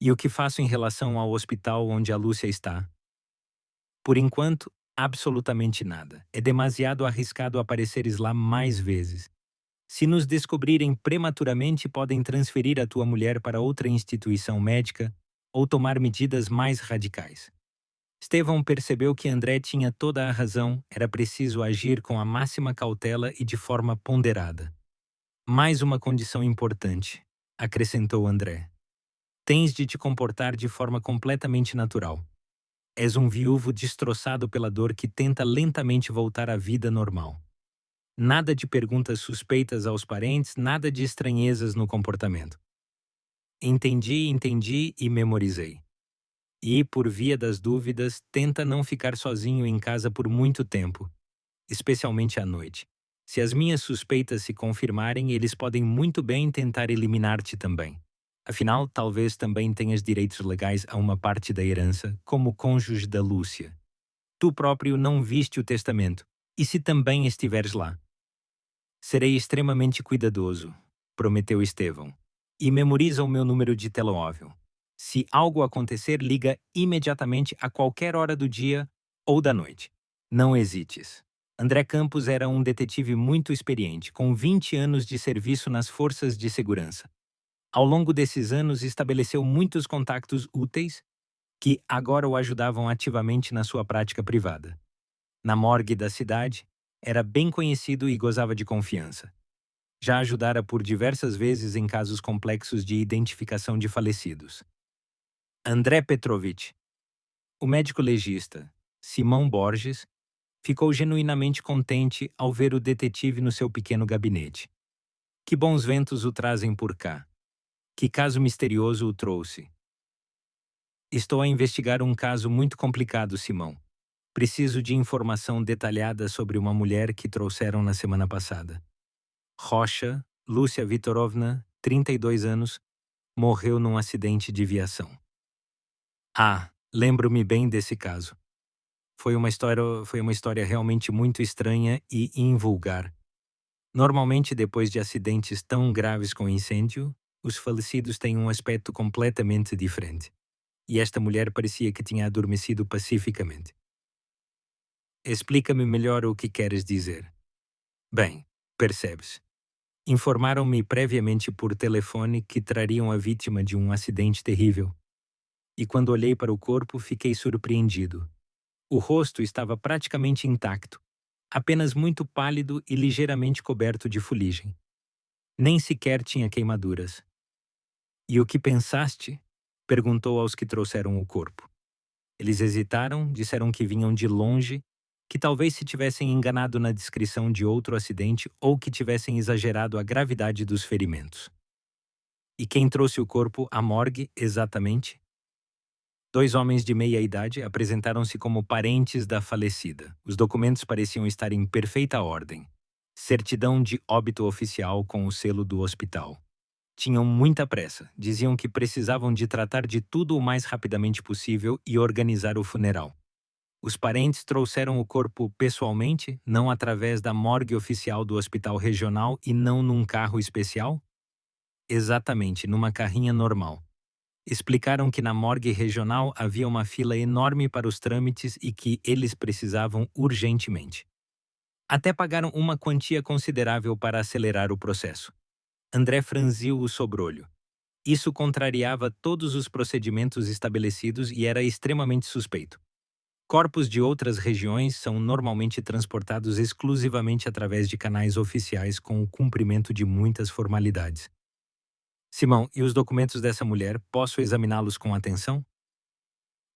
E o que faço em relação ao hospital onde a Lúcia está? Por enquanto, absolutamente nada. É demasiado arriscado apareceres lá mais vezes. Se nos descobrirem prematuramente, podem transferir a tua mulher para outra instituição médica ou tomar medidas mais radicais. Estevão percebeu que André tinha toda a razão, era preciso agir com a máxima cautela e de forma ponderada. Mais uma condição importante, acrescentou André. Tens de te comportar de forma completamente natural. És um viúvo destroçado pela dor que tenta lentamente voltar à vida normal. Nada de perguntas suspeitas aos parentes, nada de estranhezas no comportamento. Entendi e memorizei. E, por via das dúvidas, tenta não ficar sozinho em casa por muito tempo, especialmente à noite. Se as minhas suspeitas se confirmarem, eles podem muito bem tentar eliminar-te também. Afinal, talvez também tenhas direitos legais a uma parte da herança, como cônjuge da Lúcia. Tu próprio não viste o testamento, e se também estiveres lá? Serei extremamente cuidadoso, prometeu Estevão. E memoriza o meu número de telemóvel. Se algo acontecer, liga imediatamente a qualquer hora do dia ou da noite. Não hesites. André Campos era um detetive muito experiente, com 20 anos de serviço nas forças de segurança. Ao longo desses anos, estabeleceu muitos contactos úteis que agora o ajudavam ativamente na sua prática privada. Na morgue da cidade, era bem conhecido e gozava de confiança. Já ajudara por diversas vezes em casos complexos de identificação de falecidos. André Petrovich, o médico legista, Simão Borges, ficou genuinamente contente ao ver o detetive no seu pequeno gabinete. Que bons ventos o trazem por cá. Que caso misterioso o trouxe. Estou a investigar um caso muito complicado, Simão. Preciso de informação detalhada sobre uma mulher que trouxeram na semana passada. Rocha, Lúcia Vitorovna, 32 anos, morreu num acidente de viação. Ah, lembro-me bem desse caso. Foi uma história realmente muito estranha e invulgar. Normalmente, depois de acidentes tão graves com incêndio, os falecidos têm um aspecto completamente diferente. E esta mulher parecia que tinha adormecido pacificamente. Explica-me melhor o que queres dizer. Bem, percebes. Informaram-me previamente por telefone que trariam a vítima de um acidente terrível. E quando olhei para o corpo, fiquei surpreendido. O rosto estava praticamente intacto, apenas muito pálido e ligeiramente coberto de fuligem. Nem sequer tinha queimaduras. E o que pensaste? Perguntou aos que trouxeram o corpo. Eles hesitaram, disseram que vinham de longe, que talvez se tivessem enganado na descrição de outro acidente ou que tivessem exagerado a gravidade dos ferimentos. E quem trouxe o corpo à morgue exatamente? 2 homens de meia idade apresentaram-se como parentes da falecida. Os documentos pareciam estar em perfeita ordem. Certidão de óbito oficial com o selo do hospital. Tinham muita pressa, diziam que precisavam de tratar de tudo o mais rapidamente possível e organizar o funeral. Os parentes trouxeram o corpo pessoalmente, não através da morgue oficial do hospital regional e não num carro especial? Exatamente, numa carrinha normal. Explicaram que na morgue regional havia uma fila enorme para os trâmites e que eles precisavam urgentemente. Até pagaram uma quantia considerável para acelerar o processo. André franziu o sobrolho. Isso contrariava todos os procedimentos estabelecidos e era extremamente suspeito. Corpos de outras regiões são normalmente transportados exclusivamente através de canais oficiais com o cumprimento de muitas formalidades. Simão, e os documentos dessa mulher, posso examiná-los com atenção?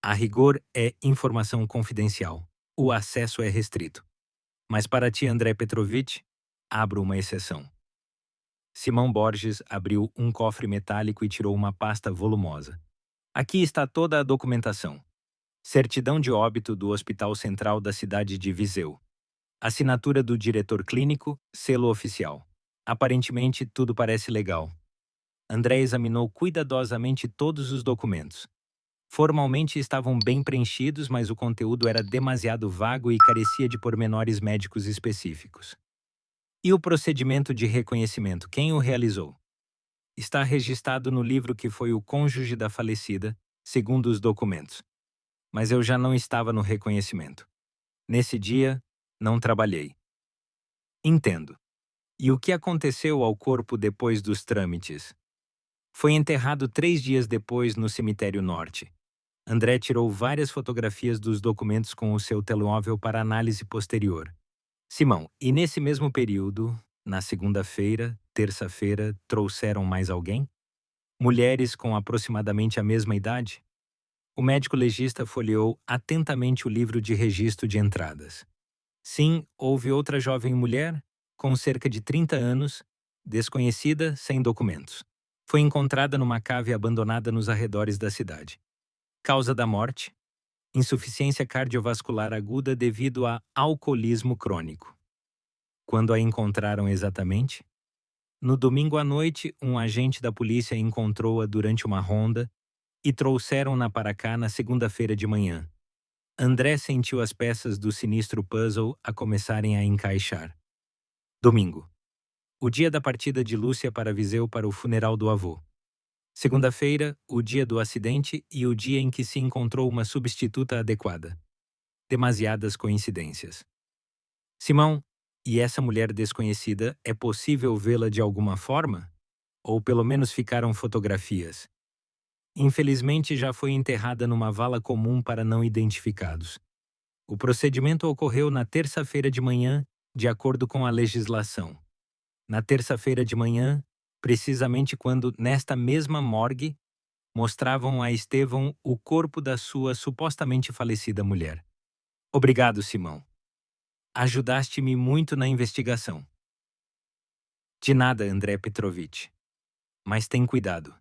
A rigor é informação confidencial. O acesso é restrito. Mas para ti, André Petrovich, abro uma exceção. Simão Borges abriu um cofre metálico e tirou uma pasta volumosa. Aqui está toda a documentação. Certidão de óbito do Hospital Central da cidade de Viseu. Assinatura do diretor clínico, selo oficial. Aparentemente, tudo parece legal. André examinou cuidadosamente todos os documentos. Formalmente estavam bem preenchidos, mas o conteúdo era demasiado vago e carecia de pormenores médicos específicos. E o procedimento de reconhecimento, quem o realizou? Está registrado no livro que foi o cônjuge da falecida, segundo os documentos. Mas eu já não estava no reconhecimento. Nesse dia, não trabalhei. Entendo. E o que aconteceu ao corpo depois dos trâmites? Foi enterrado 3 dias depois no cemitério norte. André tirou várias fotografias dos documentos com o seu telemóvel para análise posterior. Simão, e nesse mesmo período, na segunda-feira, terça-feira, trouxeram mais alguém? Mulheres com aproximadamente a mesma idade? O médico legista folheou atentamente o livro de registro de entradas. Sim, houve outra jovem mulher, com cerca de 30 anos, desconhecida, sem documentos. Foi encontrada numa cave abandonada nos arredores da cidade. Causa da morte: insuficiência cardiovascular aguda devido a alcoolismo crônico. Quando a encontraram exatamente? No domingo à noite, um agente da polícia encontrou-a durante uma ronda e trouxeram-na para cá na segunda-feira de manhã. André sentiu as peças do sinistro puzzle a começarem a encaixar. Domingo. O dia da partida de Lúcia para Viseu para o funeral do avô. Segunda-feira, o dia do acidente e o dia em que se encontrou uma substituta adequada. Demasiadas coincidências. Simão, e essa mulher desconhecida, é possível vê-la de alguma forma? Ou pelo menos ficaram fotografias? Infelizmente já foi enterrada numa vala comum para não identificados. O procedimento ocorreu na terça-feira de manhã, de acordo com a legislação. Na terça-feira de manhã, precisamente quando, nesta mesma morgue, mostravam a Estevão o corpo da sua supostamente falecida mulher. Obrigado, Simão. Ajudaste-me muito na investigação. De nada, André Petrovich. Mas tem cuidado.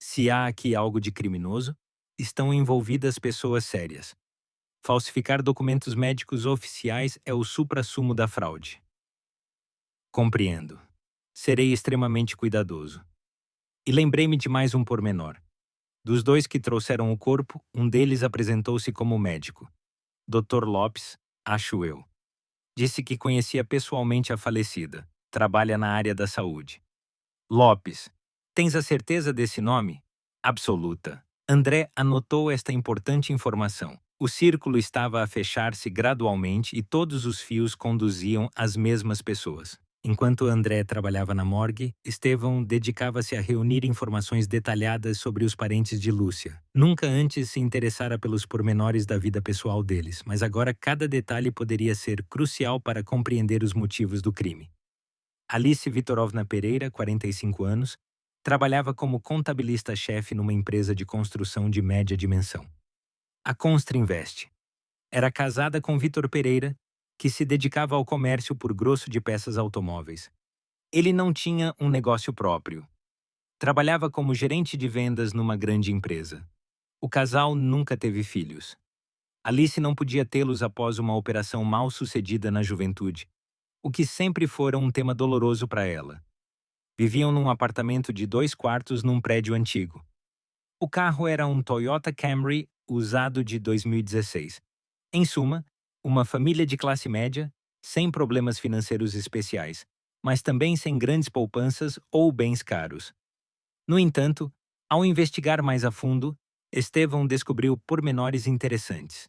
Se há aqui algo de criminoso, estão envolvidas pessoas sérias. Falsificar documentos médicos oficiais é o suprassumo da fraude. Compreendo. Serei extremamente cuidadoso. E lembrei-me de mais um pormenor. Dos dois que trouxeram o corpo, um deles apresentou-se como médico. Dr. Lopes, acho eu. Disse que conhecia pessoalmente a falecida. Trabalha na área da saúde. Lopes. Tens a certeza desse nome? Absoluta. André anotou esta importante informação. O círculo estava a fechar-se gradualmente e todos os fios conduziam às mesmas pessoas. Enquanto André trabalhava na morgue, Estevão dedicava-se a reunir informações detalhadas sobre os parentes de Lúcia. Nunca antes se interessara pelos pormenores da vida pessoal deles, mas agora cada detalhe poderia ser crucial para compreender os motivos do crime. Alice Vitorovna Pereira, 45 anos, trabalhava como contabilista-chefe numa empresa de construção de média dimensão. A Constra Invest. Era casada com Vitor Pereira, que se dedicava ao comércio por grosso de peças automóveis. Ele não tinha um negócio próprio. Trabalhava como gerente de vendas numa grande empresa. O casal nunca teve filhos. Alice não podia tê-los após uma operação mal sucedida na juventude, o que sempre fora um tema doloroso para ela. Viviam num apartamento de 2 quartos num prédio antigo. O carro era um Toyota Camry usado de 2016. Em suma, uma família de classe média, sem problemas financeiros especiais, mas também sem grandes poupanças ou bens caros. No entanto, ao investigar mais a fundo, Estevão descobriu pormenores interessantes.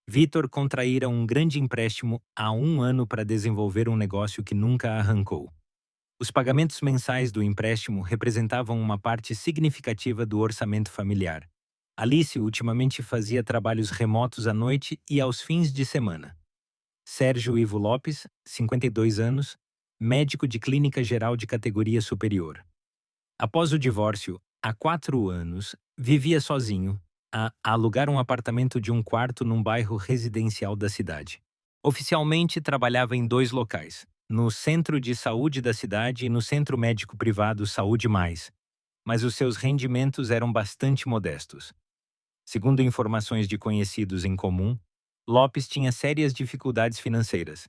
Vitor contraíra um grande empréstimo há 1 ano para desenvolver um negócio que nunca arrancou. Os pagamentos mensais do empréstimo representavam uma parte significativa do orçamento familiar. Alice ultimamente fazia trabalhos remotos à noite e aos fins de semana. Sérgio Ivo Lopes, 52 anos, médico de clínica geral de categoria superior. Após o divórcio, há 4 anos, vivia sozinho, a alugar um apartamento de 1 quarto num bairro residencial da cidade. Oficialmente trabalhava em 2 locais, no Centro de Saúde da cidade e no Centro Médico Privado Saúde Mais, mas os seus rendimentos eram bastante modestos. Segundo informações de conhecidos em comum, Lopes tinha sérias dificuldades financeiras.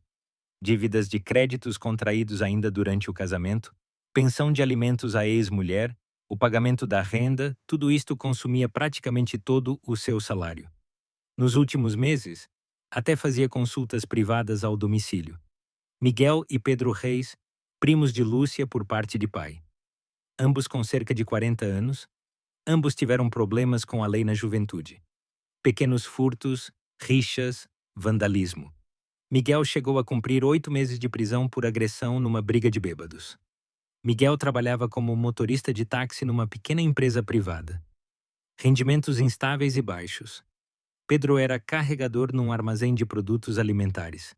Dívidas de créditos contraídos ainda durante o casamento, pensão de alimentos à ex-mulher, o pagamento da renda, tudo isto consumia praticamente todo o seu salário. Nos últimos meses, até fazia consultas privadas ao domicílio. Miguel e Pedro Reis, primos de Lúcia por parte de pai. Ambos com cerca de 40 anos, ambos tiveram problemas com a lei na juventude. Pequenos furtos, rixas, vandalismo. Miguel chegou a cumprir 8 meses de prisão por agressão numa briga de bêbados. Miguel trabalhava como motorista de táxi numa pequena empresa privada. Rendimentos instáveis e baixos. Pedro era carregador num armazém de produtos alimentares.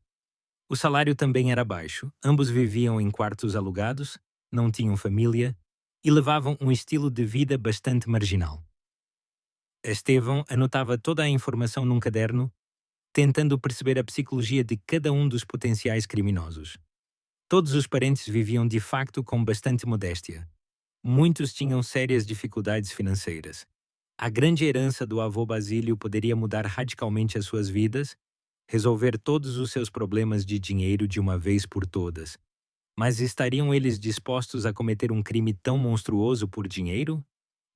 O salário também era baixo, ambos viviam em quartos alugados, não tinham família e levavam um estilo de vida bastante marginal. Estevão anotava toda a informação num caderno, tentando perceber a psicologia de cada um dos potenciais criminosos. Todos os parentes viviam de facto com bastante modéstia. Muitos tinham sérias dificuldades financeiras. A grande herança do avô Basílio poderia mudar radicalmente as suas vidas, resolver todos os seus problemas de dinheiro de uma vez por todas. Mas estariam eles dispostos a cometer um crime tão monstruoso por dinheiro?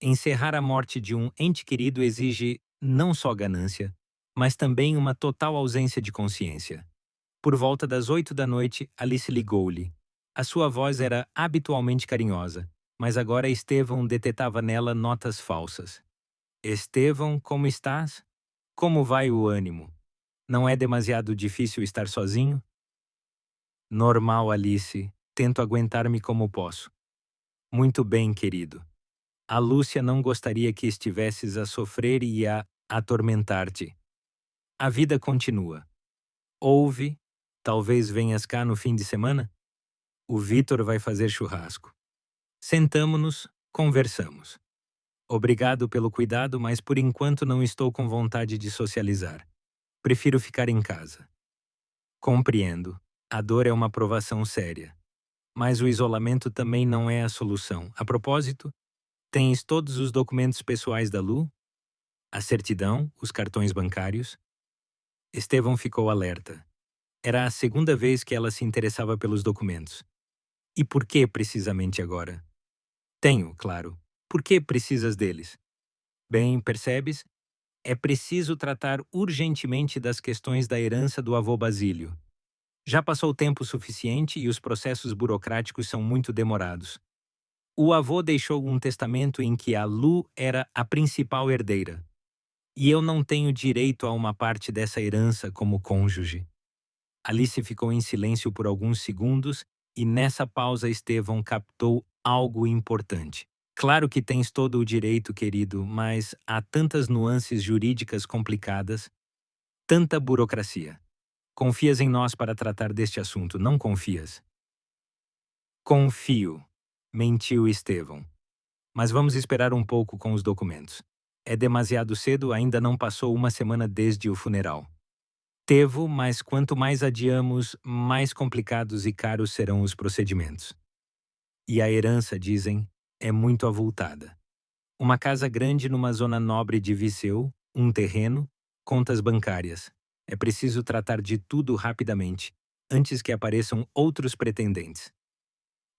Encerrar a morte de um ente querido exige não só ganância, mas também uma total ausência de consciência. Por volta das 8 da noite, Alice ligou-lhe. A sua voz era habitualmente carinhosa, mas agora Estevão detetava nela notas falsas. Estevão, como estás? Como vai o ânimo? Não é demasiado difícil estar sozinho? Normal, Alice. Tento aguentar-me como posso. Muito bem, querido. A Lúcia não gostaria que estivesses a sofrer e a atormentar-te. A vida continua. Ouve, talvez venhas cá no fim de semana? O Vitor vai fazer churrasco. Sentamo-nos, conversamos. Obrigado pelo cuidado, mas por enquanto não estou com vontade de socializar. Prefiro ficar em casa. Compreendo. A dor é uma provação séria. Mas o isolamento também não é a solução. A propósito, tens todos os documentos pessoais da Lu? A certidão, os cartões bancários. Estevão ficou alerta. Era a segunda vez que ela se interessava pelos documentos. E por que precisamente agora? Tenho, claro. Por que precisas deles? Bem, percebes? É preciso tratar urgentemente das questões da herança do avô Basílio. Já passou tempo suficiente e os processos burocráticos são muito demorados. O avô deixou um testamento em que a Lu era a principal herdeira. E eu não tenho direito a uma parte dessa herança como cônjuge. Alice ficou em silêncio por alguns segundos e nessa pausa Estevão captou algo importante. Claro que tens todo o direito, querido, mas há tantas nuances jurídicas complicadas, tanta burocracia. Confias em nós para tratar deste assunto, não confias? Confio, mentiu Estevão. Mas vamos esperar um pouco com os documentos. É demasiado cedo, ainda não passou uma semana desde o funeral. Tevo, mas quanto mais adiamos, mais complicados e caros serão os procedimentos. E a herança, dizem, é muito avultada. Uma casa grande numa zona nobre de Viseu, um terreno, contas bancárias. É preciso tratar de tudo rapidamente, antes que apareçam outros pretendentes.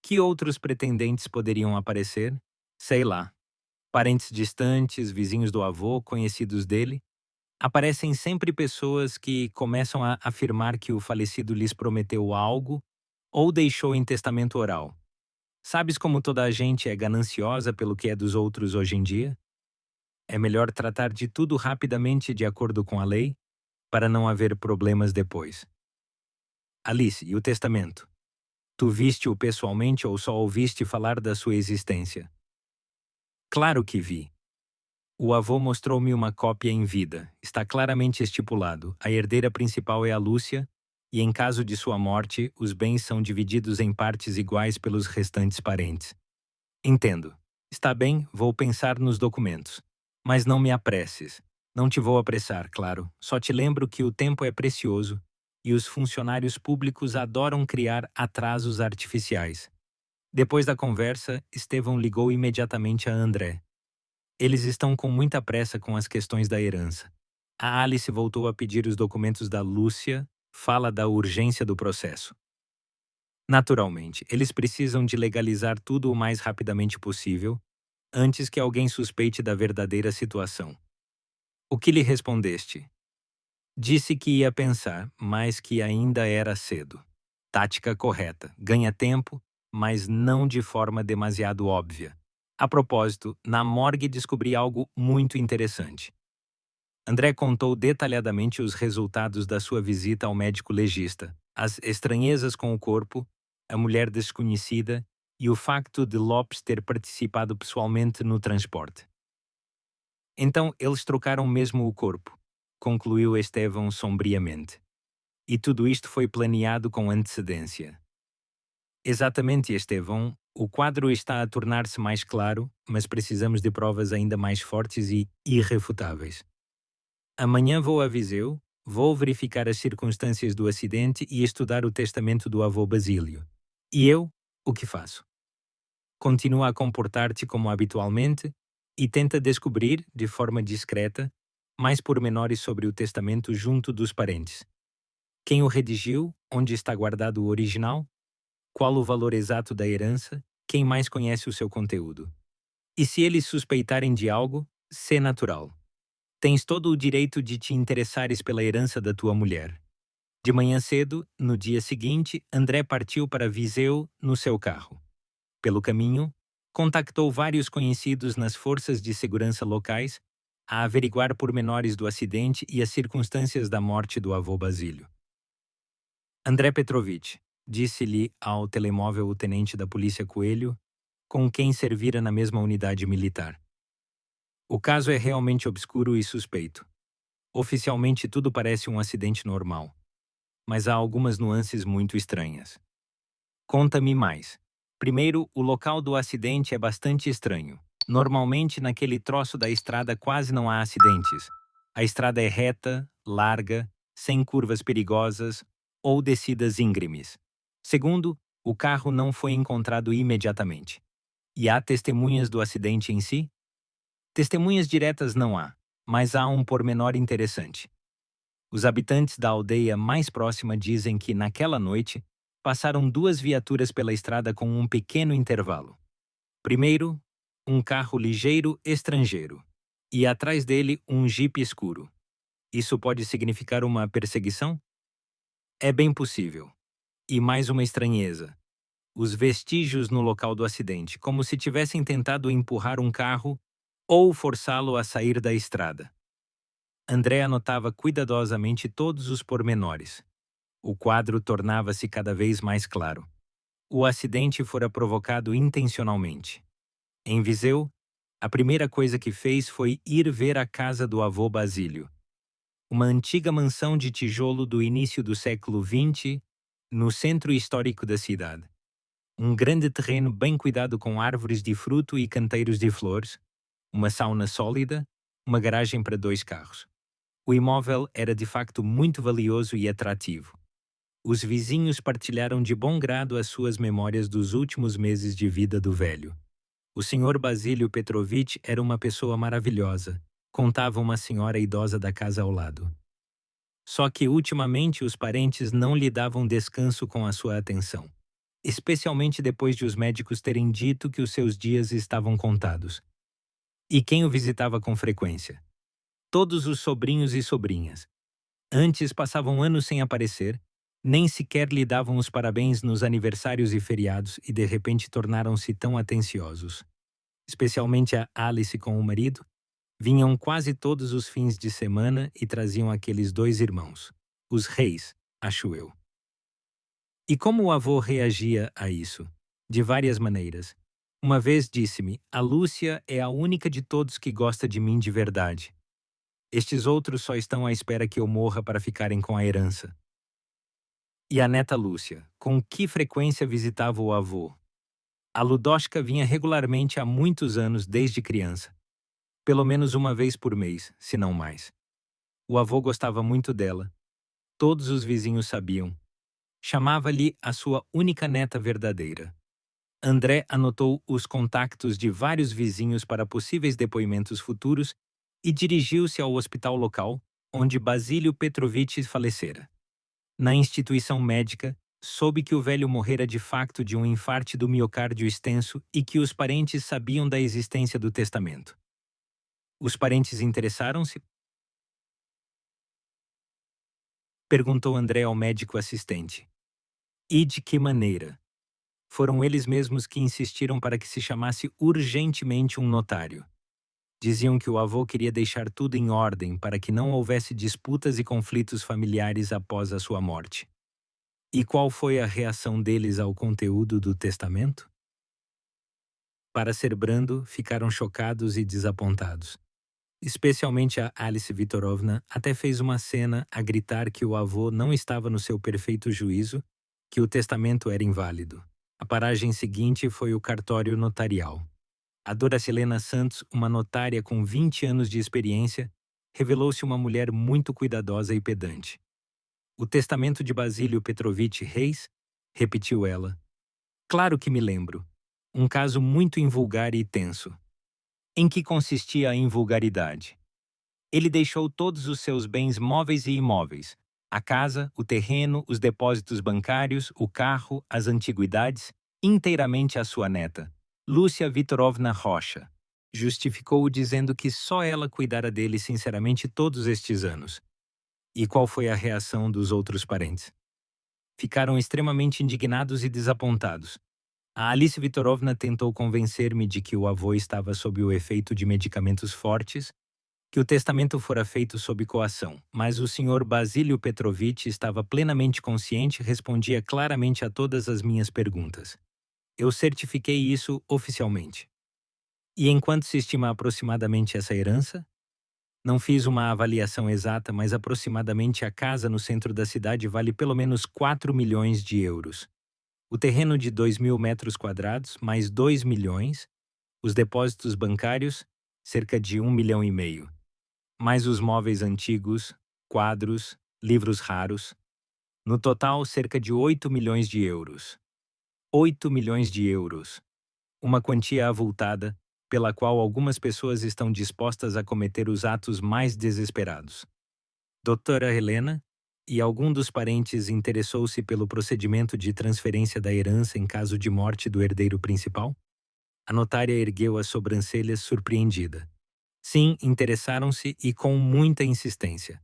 Que outros pretendentes poderiam aparecer? Sei lá. Parentes distantes, vizinhos do avô, conhecidos dele. Aparecem sempre pessoas que começam a afirmar que o falecido lhes prometeu algo ou deixou em testamento oral. Sabes como toda a gente é gananciosa pelo que é dos outros hoje em dia? É melhor tratar de tudo rapidamente de acordo com a lei, para não haver problemas depois. Alice, e o testamento? Tu viste-o pessoalmente ou só ouviste falar da sua existência? Claro que vi. O avô mostrou-me uma cópia em vida. Está claramente estipulado. A herdeira principal é a Lúcia, e em caso de sua morte, os bens são divididos em partes iguais pelos restantes parentes. Entendo. Está bem, vou pensar nos documentos. Mas não me apresses. Não te vou apressar, claro. Só te lembro que o tempo é precioso e os funcionários públicos adoram criar atrasos artificiais. Depois da conversa, Estevão ligou imediatamente a André. Eles estão com muita pressa com as questões da herança. A Alice voltou a pedir os documentos da Lúcia, fala da urgência do processo. Naturalmente, eles precisam de legalizar tudo o mais rapidamente possível, antes que alguém suspeite da verdadeira situação. O que lhe respondeste? Disse que ia pensar, mas que ainda era cedo. Tática correta. Ganha tempo, mas não de forma demasiado óbvia. A propósito, na morgue descobri algo muito interessante. André contou detalhadamente os resultados da sua visita ao médico legista, as estranhezas com o corpo, a mulher desconhecida e o facto de Lopes ter participado pessoalmente no transporte. Então eles trocaram mesmo o corpo, concluiu Estevão sombriamente. E tudo isto foi planeado com antecedência. Exatamente, Estevão. O quadro está a tornar-se mais claro, mas precisamos de provas ainda mais fortes e irrefutáveis. Amanhã vou a Viseu, vou verificar as circunstâncias do acidente e estudar o testamento do avô Basílio. E eu, o que faço? Continua a comportar-te como habitualmente e tenta descobrir, de forma discreta, mais pormenores sobre o testamento junto dos parentes. Quem o redigiu? Onde está guardado o original? Qual o valor exato da herança? Quem mais conhece o seu conteúdo? E se eles suspeitarem de algo, sê natural. Tens todo o direito de te interessares pela herança da tua mulher. De manhã cedo, no dia seguinte, André partiu para Viseu no seu carro. Pelo caminho, contactou vários conhecidos nas forças de segurança locais a averiguar pormenores do acidente e as circunstâncias da morte do avô Basílio. André Petrovich, disse-lhe ao telemóvel o tenente da polícia Coelho, com quem servira na mesma unidade militar. O caso é realmente obscuro e suspeito. Oficialmente tudo parece um acidente normal, mas há algumas nuances muito estranhas. Conta-me mais. Primeiro, o local do acidente é bastante estranho. Normalmente, naquele troço da estrada quase não há acidentes. A estrada é reta, larga, sem curvas perigosas ou descidas íngremes. Segundo, o carro não foi encontrado imediatamente. E há testemunhas do acidente em si? Testemunhas diretas não há. Mas há um pormenor interessante. Os habitantes da aldeia mais próxima dizem que, naquela noite, passaram duas viaturas pela estrada com um pequeno intervalo. Primeiro, um carro ligeiro estrangeiro, e atrás dele um jipe escuro. Isso pode significar uma perseguição? É bem possível. E mais uma estranheza. Os vestígios no local do acidente, como se tivessem tentado empurrar um carro ou forçá-lo a sair da estrada. André anotava cuidadosamente todos os pormenores. O quadro tornava-se cada vez mais claro. O acidente fora provocado intencionalmente. Em Viseu, a primeira coisa que fez foi ir ver a casa do avô Basílio. Uma antiga mansão de tijolo do início do século XX, no centro histórico da cidade. Um grande terreno bem cuidado com árvores de fruto e canteiros de flores, uma sauna sólida, uma garagem para 2 carros. O imóvel era de facto muito valioso e atrativo. Os vizinhos partilharam de bom grado as suas memórias dos últimos meses de vida do velho. O senhor Basílio Petrovitch era uma pessoa maravilhosa, contava uma senhora idosa da casa ao lado. Só que ultimamente os parentes não lhe davam descanso com a sua atenção, especialmente depois de os médicos terem dito que os seus dias estavam contados. E quem o visitava com frequência? Todos os sobrinhos e sobrinhas. Antes passavam anos sem aparecer, nem sequer lhe davam os parabéns nos aniversários e feriados e de repente tornaram-se tão atenciosos. Especialmente a Alice com o marido, vinham quase todos os fins de semana e traziam aqueles 2 irmãos, os reis, acho eu. E como o avô reagia a isso? De várias maneiras. Uma vez disse-me: a Lúcia é a única de todos que gosta de mim de verdade. Estes outros só estão à espera que eu morra para ficarem com a herança. E a neta Lúcia, com que frequência visitava o avô? A Ludóshka vinha regularmente há muitos anos desde criança. Pelo menos uma vez por mês, se não mais. O avô gostava muito dela. Todos os vizinhos sabiam. Chamava-lhe a sua única neta verdadeira. André anotou os contactos de vários vizinhos para possíveis depoimentos futuros e dirigiu-se ao hospital local, onde Basílio Petrovitch falecera. Na instituição médica, soube que o velho morrera de facto de um infarte do miocárdio extenso e que os parentes sabiam da existência do testamento. Os parentes interessaram-se? Perguntou André ao médico assistente. E de que maneira? Foram eles mesmos que insistiram para que se chamasse urgentemente um notário. Diziam que o avô queria deixar tudo em ordem para que não houvesse disputas e conflitos familiares após a sua morte. E qual foi a reação deles ao conteúdo do testamento? Para ser brando, ficaram chocados e desapontados. Especialmente a Alice Vitorovna até fez uma cena a gritar que o avô não estava no seu perfeito juízo, que o testamento era inválido. A paragem seguinte foi o cartório notarial. A Doracilena Santos, uma notária com 20 anos de experiência, revelou-se uma mulher muito cuidadosa e pedante. O testamento de Basílio Petrovitch Reis? Repetiu ela. Claro que me lembro. Um caso muito invulgar e tenso. Em que consistia a invulgaridade? Ele deixou todos os seus bens móveis e imóveis, a casa, o terreno, os depósitos bancários, o carro, as antiguidades, inteiramente à sua neta, Lúcia Vitorovna Rocha. Justificou-o dizendo que só ela cuidara dele sinceramente todos estes anos. E qual foi a reação dos outros parentes? Ficaram extremamente indignados e desapontados. A Alice Vitorovna tentou convencer-me de que o avô estava sob o efeito de medicamentos fortes, que o testamento fora feito sob coação, mas o senhor Basílio Petrovitch estava plenamente consciente e respondia claramente a todas as minhas perguntas. Eu certifiquei isso oficialmente. E em quanto se estima aproximadamente essa herança? Não fiz uma avaliação exata, mas aproximadamente a casa no centro da cidade vale pelo menos 4 milhões de euros. O terreno de 2.000 metros quadrados, mais 2 milhões. Os depósitos bancários, cerca de 1,5 milhão. Mais os móveis antigos, quadros, livros raros. No total, cerca de 8 milhões de euros. 8 milhões de euros. Uma quantia avultada, pela qual algumas pessoas estão dispostas a cometer os atos mais desesperados. Doutora Helena e algum dos parentes interessou-se pelo procedimento de transferência da herança em caso de morte do herdeiro principal? A notária ergueu as sobrancelhas surpreendida. Sim, interessaram-se e com muita insistência.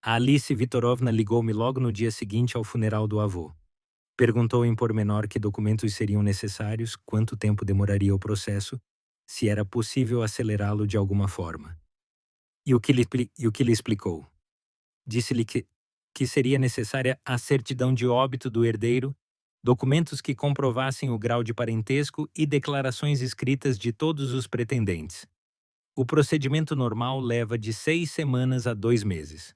A Alice Vitorovna ligou-me logo no dia seguinte ao funeral do avô. Perguntou em pormenor que documentos seriam necessários, quanto tempo demoraria o processo, se era possível acelerá-lo de alguma forma. E o que lhe explicou? Disse-lhe que seria necessária a certidão de óbito do herdeiro, documentos que comprovassem o grau de parentesco e declarações escritas de todos os pretendentes. O procedimento normal leva de 6 semanas a 2 meses.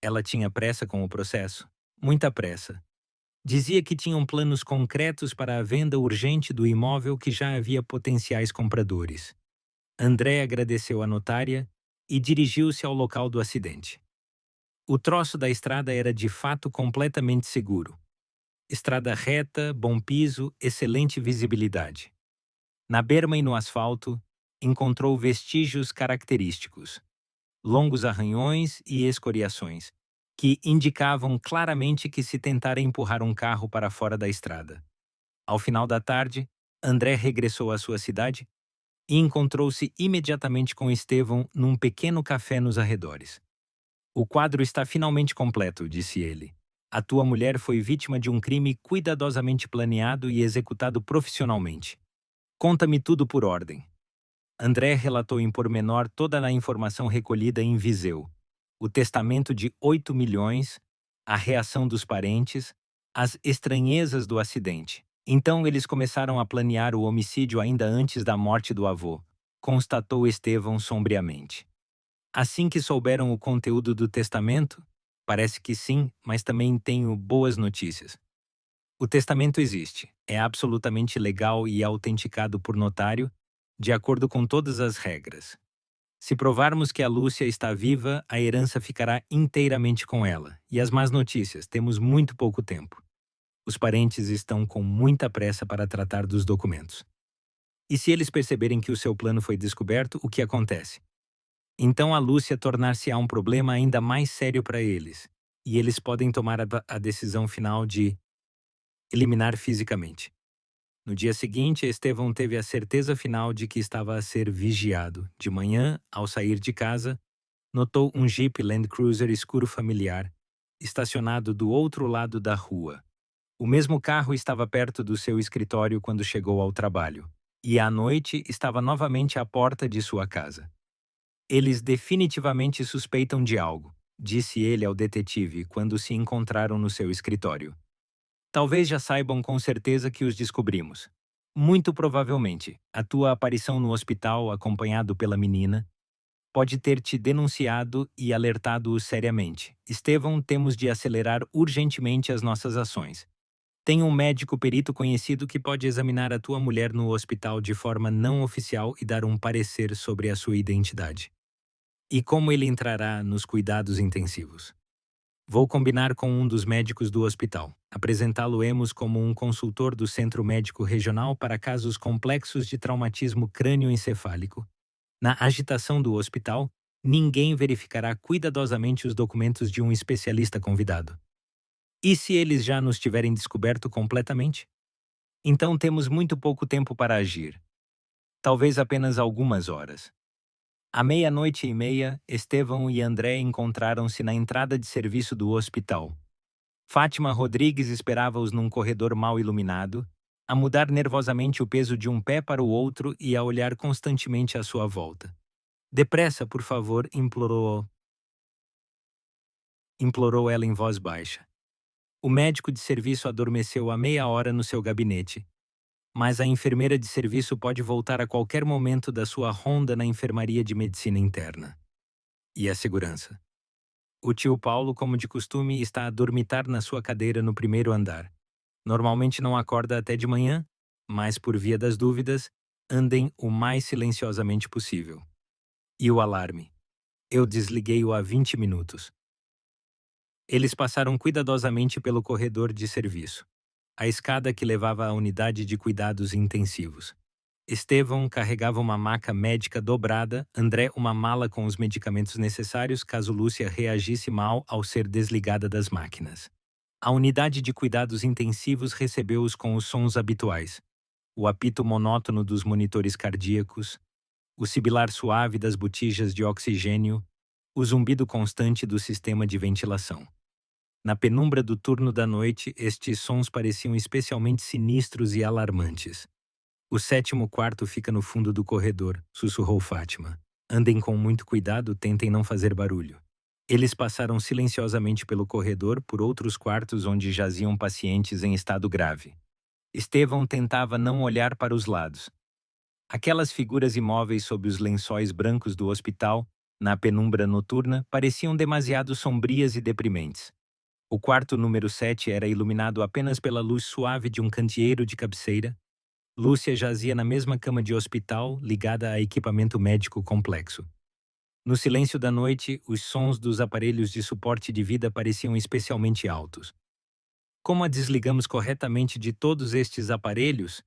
Ela tinha pressa com o processo? Muita pressa. Dizia que tinham planos concretos para a venda urgente do imóvel que já havia potenciais compradores. André agradeceu à notária e dirigiu-se ao local do acidente. O troço da estrada era de fato completamente seguro. Estrada reta, bom piso, excelente visibilidade. Na berma e no asfalto, encontrou vestígios característicos, longos arranhões e escoriações, que indicavam claramente que se tentara empurrar um carro para fora da estrada. Ao final da tarde, André regressou à sua cidade e encontrou-se imediatamente com Estevão num pequeno café nos arredores. "O quadro está finalmente completo", disse ele. "A tua mulher foi vítima de um crime cuidadosamente planeado e executado profissionalmente. Conta-me tudo por ordem." André relatou em pormenor toda a informação recolhida em Viseu. O testamento de 8 milhões, a reação dos parentes, as estranhezas do acidente. Então eles começaram a planear o homicídio ainda antes da morte do avô, constatou Estevão sombriamente. Assim que souberam o conteúdo do testamento? Parece que sim, mas também tenho boas notícias. O testamento existe, é absolutamente legal e autenticado por notário, de acordo com todas as regras. Se provarmos que a Lúcia está viva, a herança ficará inteiramente com ela. E as más notícias, temos muito pouco tempo. Os parentes estão com muita pressa para tratar dos documentos. E se eles perceberem que o seu plano foi descoberto, o que acontece? Então a Lúcia tornar-se-á um problema ainda mais sério para eles, e eles podem tomar a decisão final de eliminar fisicamente. No dia seguinte, Estevão teve a certeza final de que estava a ser vigiado. De manhã, ao sair de casa, notou um Jeep Land Cruiser escuro familiar, estacionado do outro lado da rua. O mesmo carro estava perto do seu escritório quando chegou ao trabalho, e à noite estava novamente à porta de sua casa. "Eles definitivamente suspeitam de algo", disse ele ao detetive quando se encontraram no seu escritório. "Talvez já saibam com certeza que os descobrimos. Muito provavelmente, a tua aparição no hospital acompanhado pela menina pode ter te denunciado e alertado-os seriamente. Estevão, temos de acelerar urgentemente as nossas ações. Tem um médico perito conhecido que pode examinar a tua mulher no hospital de forma não oficial e dar um parecer sobre a sua identidade. E como ele entrará nos cuidados intensivos? Vou combinar com um dos médicos do hospital. Apresentá-lo-emos como um consultor do Centro Médico Regional para casos complexos de traumatismo crânioencefálico. Na agitação do hospital, ninguém verificará cuidadosamente os documentos de um especialista convidado. E se eles já nos tiverem descoberto completamente? Então temos muito pouco tempo para agir. Talvez apenas algumas horas. À 00:30, Estevão e André encontraram-se na entrada de serviço do hospital. Fátima Rodrigues esperava-os num corredor mal iluminado, a mudar nervosamente o peso de um pé para o outro e a olhar constantemente à sua volta. "Depressa, por favor", implorou ela em voz baixa. O médico de serviço adormeceu há meia hora no seu gabinete, mas a enfermeira de serviço pode voltar a qualquer momento da sua ronda na enfermaria de medicina interna. E a segurança? O tio Paulo, como de costume, está a dormitar na sua cadeira no primeiro andar. Normalmente não acorda até de manhã, mas por via das dúvidas, andem o mais silenciosamente possível. E o alarme? Eu desliguei-o há 20 minutos. Eles passaram cuidadosamente pelo corredor de serviço, a escada que levava à unidade de cuidados intensivos. Estevão carregava uma maca médica dobrada, André uma mala com os medicamentos necessários caso Lúcia reagisse mal ao ser desligada das máquinas. A unidade de cuidados intensivos recebeu-os com os sons habituais: o apito monótono dos monitores cardíacos, o sibilar suave das botijas de oxigênio, o zumbido constante do sistema de ventilação. Na penumbra do turno da noite, estes sons pareciam especialmente sinistros e alarmantes. O sétimo quarto fica no fundo do corredor, sussurrou Fátima. Andem com muito cuidado, tentem não fazer barulho. Eles passaram silenciosamente pelo corredor por outros quartos onde jaziam pacientes em estado grave. Estevão tentava não olhar para os lados. Aquelas figuras imóveis sob os lençóis brancos do hospital, na penumbra noturna, pareciam demasiado sombrias e deprimentes. O quarto número 7 era iluminado apenas pela luz suave de um candeeiro de cabeceira. Lúcia jazia na mesma cama de hospital, ligada a equipamento médico complexo. No silêncio da noite, os sons dos aparelhos de suporte de vida pareciam especialmente altos. Como a desligamos corretamente de todos estes aparelhos?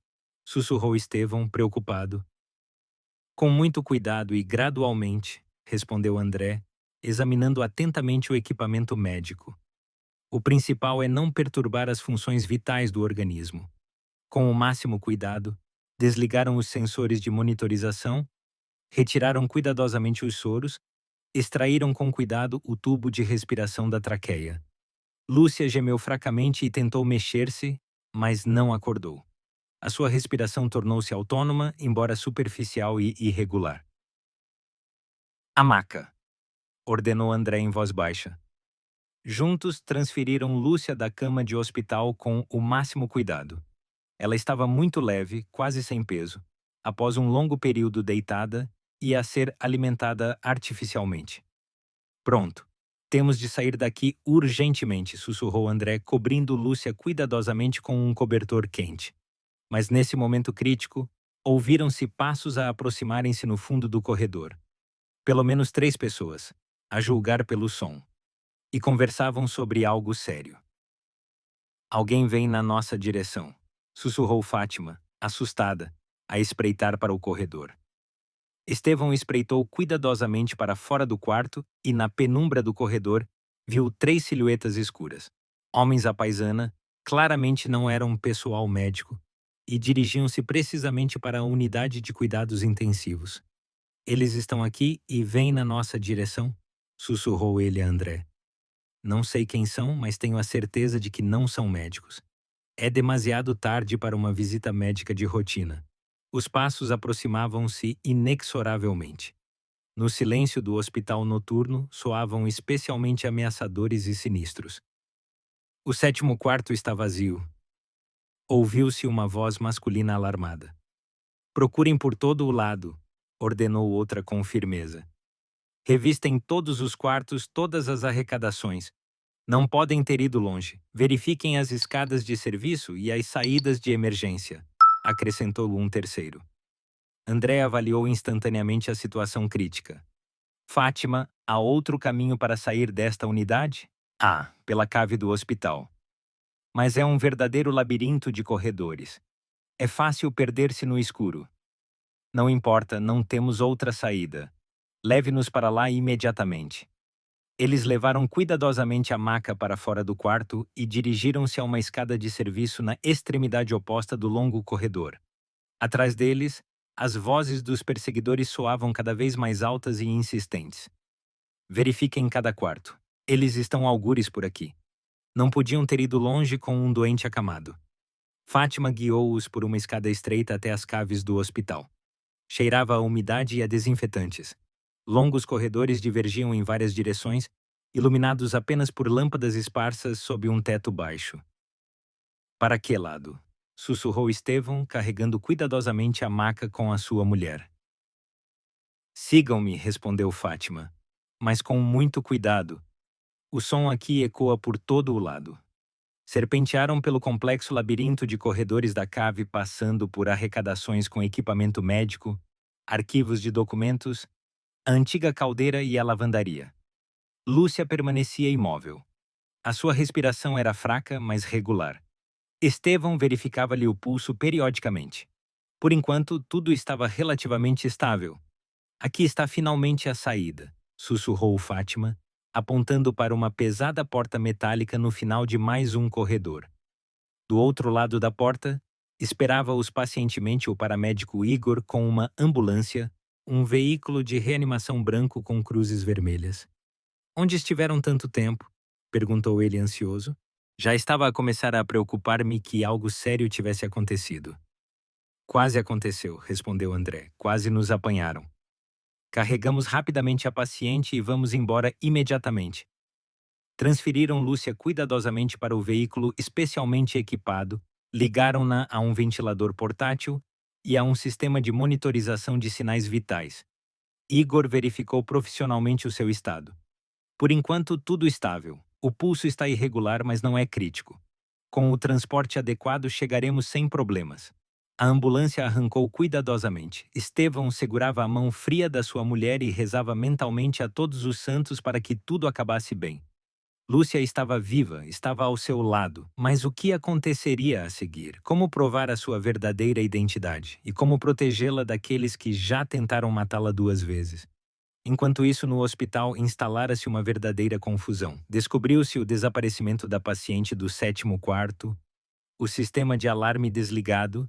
Sussurrou Estevão, preocupado. Com muito cuidado e gradualmente, respondeu André, examinando atentamente o equipamento médico. O principal é não perturbar as funções vitais do organismo. Com o máximo cuidado, desligaram os sensores de monitorização, retiraram cuidadosamente os soros, extraíram com cuidado o tubo de respiração da traqueia. Lúcia gemeu fracamente e tentou mexer-se, mas não acordou. A sua respiração tornou-se autônoma, embora superficial e irregular. A maca, ordenou André em voz baixa. Juntos transferiram Lúcia da cama de hospital com o máximo cuidado. Ela estava muito leve, quase sem peso, após um longo período deitada e a ser alimentada artificialmente. Pronto. Temos de sair daqui urgentemente, sussurrou André, cobrindo Lúcia cuidadosamente com um cobertor quente. Mas nesse momento crítico, ouviram-se passos a aproximarem-se no fundo do corredor. Pelo menos 3 pessoas, a julgar pelo som. E conversavam sobre algo sério. Alguém vem na nossa direção, sussurrou Fátima, assustada, a espreitar para o corredor. Estevão espreitou cuidadosamente para fora do quarto e, na penumbra do corredor, viu 3 silhuetas escuras. Homens à paisana, claramente não eram pessoal médico, e dirigiam-se precisamente para a unidade de cuidados intensivos. Eles estão aqui e vêm na nossa direção, sussurrou ele a André. Não sei quem são, mas tenho a certeza de que não são médicos. É demasiado tarde para uma visita médica de rotina. Os passos aproximavam-se inexoravelmente. No silêncio do hospital noturno, soavam especialmente ameaçadores e sinistros. O sétimo quarto está vazio. Ouviu-se uma voz masculina alarmada. Procurem por todo o lado, ordenou outra com firmeza. Revistem todos os quartos, todas as arrecadações. Não podem ter ido longe. Verifiquem as escadas de serviço e as saídas de emergência, acrescentou um terceiro. André avaliou instantaneamente a situação crítica. Fátima, há outro caminho para sair desta unidade? Pela cave do hospital. Mas é um verdadeiro labirinto de corredores. É fácil perder-se no escuro. Não importa, não temos outra saída. Leve-nos para lá imediatamente. Eles levaram cuidadosamente a maca para fora do quarto e dirigiram-se a uma escada de serviço na extremidade oposta do longo corredor. Atrás deles, as vozes dos perseguidores soavam cada vez mais altas e insistentes. Verifiquem cada quarto. Eles estão algures por aqui. Não podiam ter ido longe com um doente acamado. Fátima guiou-os por uma escada estreita até as caves do hospital. Cheirava a umidade e a desinfetantes. Longos corredores divergiam em várias direções, iluminados apenas por lâmpadas esparsas sob um teto baixo. Para que lado? Sussurrou Estevão, carregando cuidadosamente a maca com a sua mulher. Sigam-me, respondeu Fátima, mas com muito cuidado. O som aqui ecoa por todo o lado. Serpentearam pelo complexo labirinto de corredores da cave, passando por arrecadações com equipamento médico, arquivos de documentos, a antiga caldeira e a lavandaria. Lúcia permanecia imóvel. A sua respiração era fraca, mas regular. Estevão verificava-lhe o pulso periodicamente. Por enquanto, tudo estava relativamente estável. Aqui está finalmente a saída, sussurrou Fátima, apontando para uma pesada porta metálica no final de mais um corredor. Do outro lado da porta, esperava-os pacientemente o paramédico Igor com uma ambulância, um veículo de reanimação branco com cruzes vermelhas. Onde estiveram tanto tempo? Perguntou ele ansioso. Já estava a começar a preocupar-me que algo sério tivesse acontecido. Quase aconteceu, respondeu André. Quase nos apanharam. Carregamos rapidamente a paciente e vamos embora imediatamente. Transferiram Lúcia cuidadosamente para o veículo especialmente equipado, ligaram-na a um ventilador portátil e a um sistema de monitorização de sinais vitais. Igor verificou profissionalmente o seu estado. Por enquanto, tudo estável. O pulso está irregular, mas não é crítico. Com o transporte adequado, chegaremos sem problemas. A ambulância arrancou cuidadosamente. Estevão segurava a mão fria da sua mulher e rezava mentalmente a todos os santos para que tudo acabasse bem. Lúcia estava viva, estava ao seu lado, mas o que aconteceria a seguir? Como provar a sua verdadeira identidade? E como protegê-la daqueles que já tentaram matá-la 2 vezes? Enquanto isso, no hospital, instalara-se uma verdadeira confusão. Descobriu-se o desaparecimento da paciente do 7º quarto, o sistema de alarme desligado,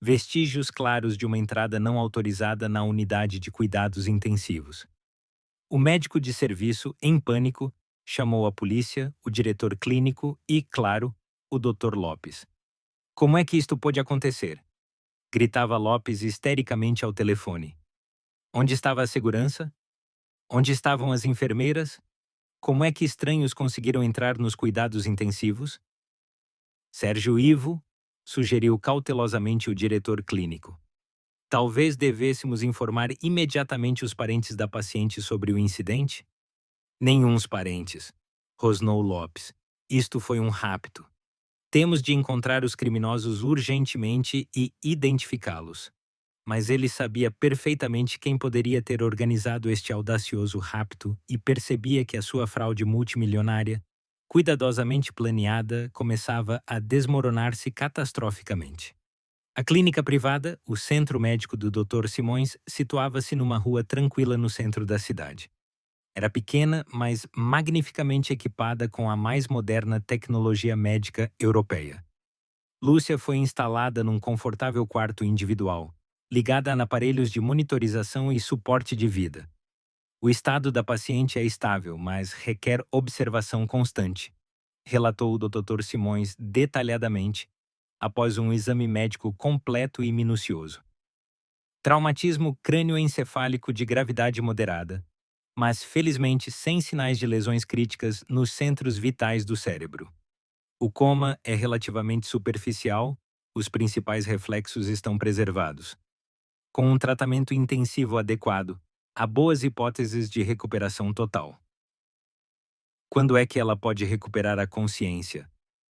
vestígios claros de uma entrada não autorizada na unidade de cuidados intensivos. O médico de serviço, em pânico, chamou a polícia, o diretor clínico e, claro, o Dr. Lopes. Como é que isto pôde acontecer? Gritava Lopes histericamente ao telefone. Onde estava a segurança? Onde estavam as enfermeiras? Como é que estranhos conseguiram entrar nos cuidados intensivos? Sérgio Ivo, sugeriu cautelosamente o diretor clínico. Talvez devêssemos informar imediatamente os parentes da paciente sobre o incidente? Nenhuns parentes, rosnou Lopes. Isto foi um rapto. Temos de encontrar os criminosos urgentemente e identificá-los. Mas ele sabia perfeitamente quem poderia ter organizado este audacioso rapto e percebia que a sua fraude multimilionária, cuidadosamente planeada, começava a desmoronar-se catastroficamente. A clínica privada, o centro médico do Dr. Simões, situava-se numa rua tranquila no centro da cidade. Era pequena, mas magnificamente equipada com a mais moderna tecnologia médica europeia. Lúcia foi instalada num confortável quarto individual, ligada a aparelhos de monitorização e suporte de vida. O estado da paciente é estável, mas requer observação constante, relatou o Dr. Simões detalhadamente, após um exame médico completo e minucioso. Traumatismo crânioencefálico de gravidade moderada, mas felizmente sem sinais de lesões críticas nos centros vitais do cérebro. O coma é relativamente superficial, os principais reflexos estão preservados. Com um tratamento intensivo adequado, há boas hipóteses de recuperação total. Quando é que ela pode recuperar a consciência?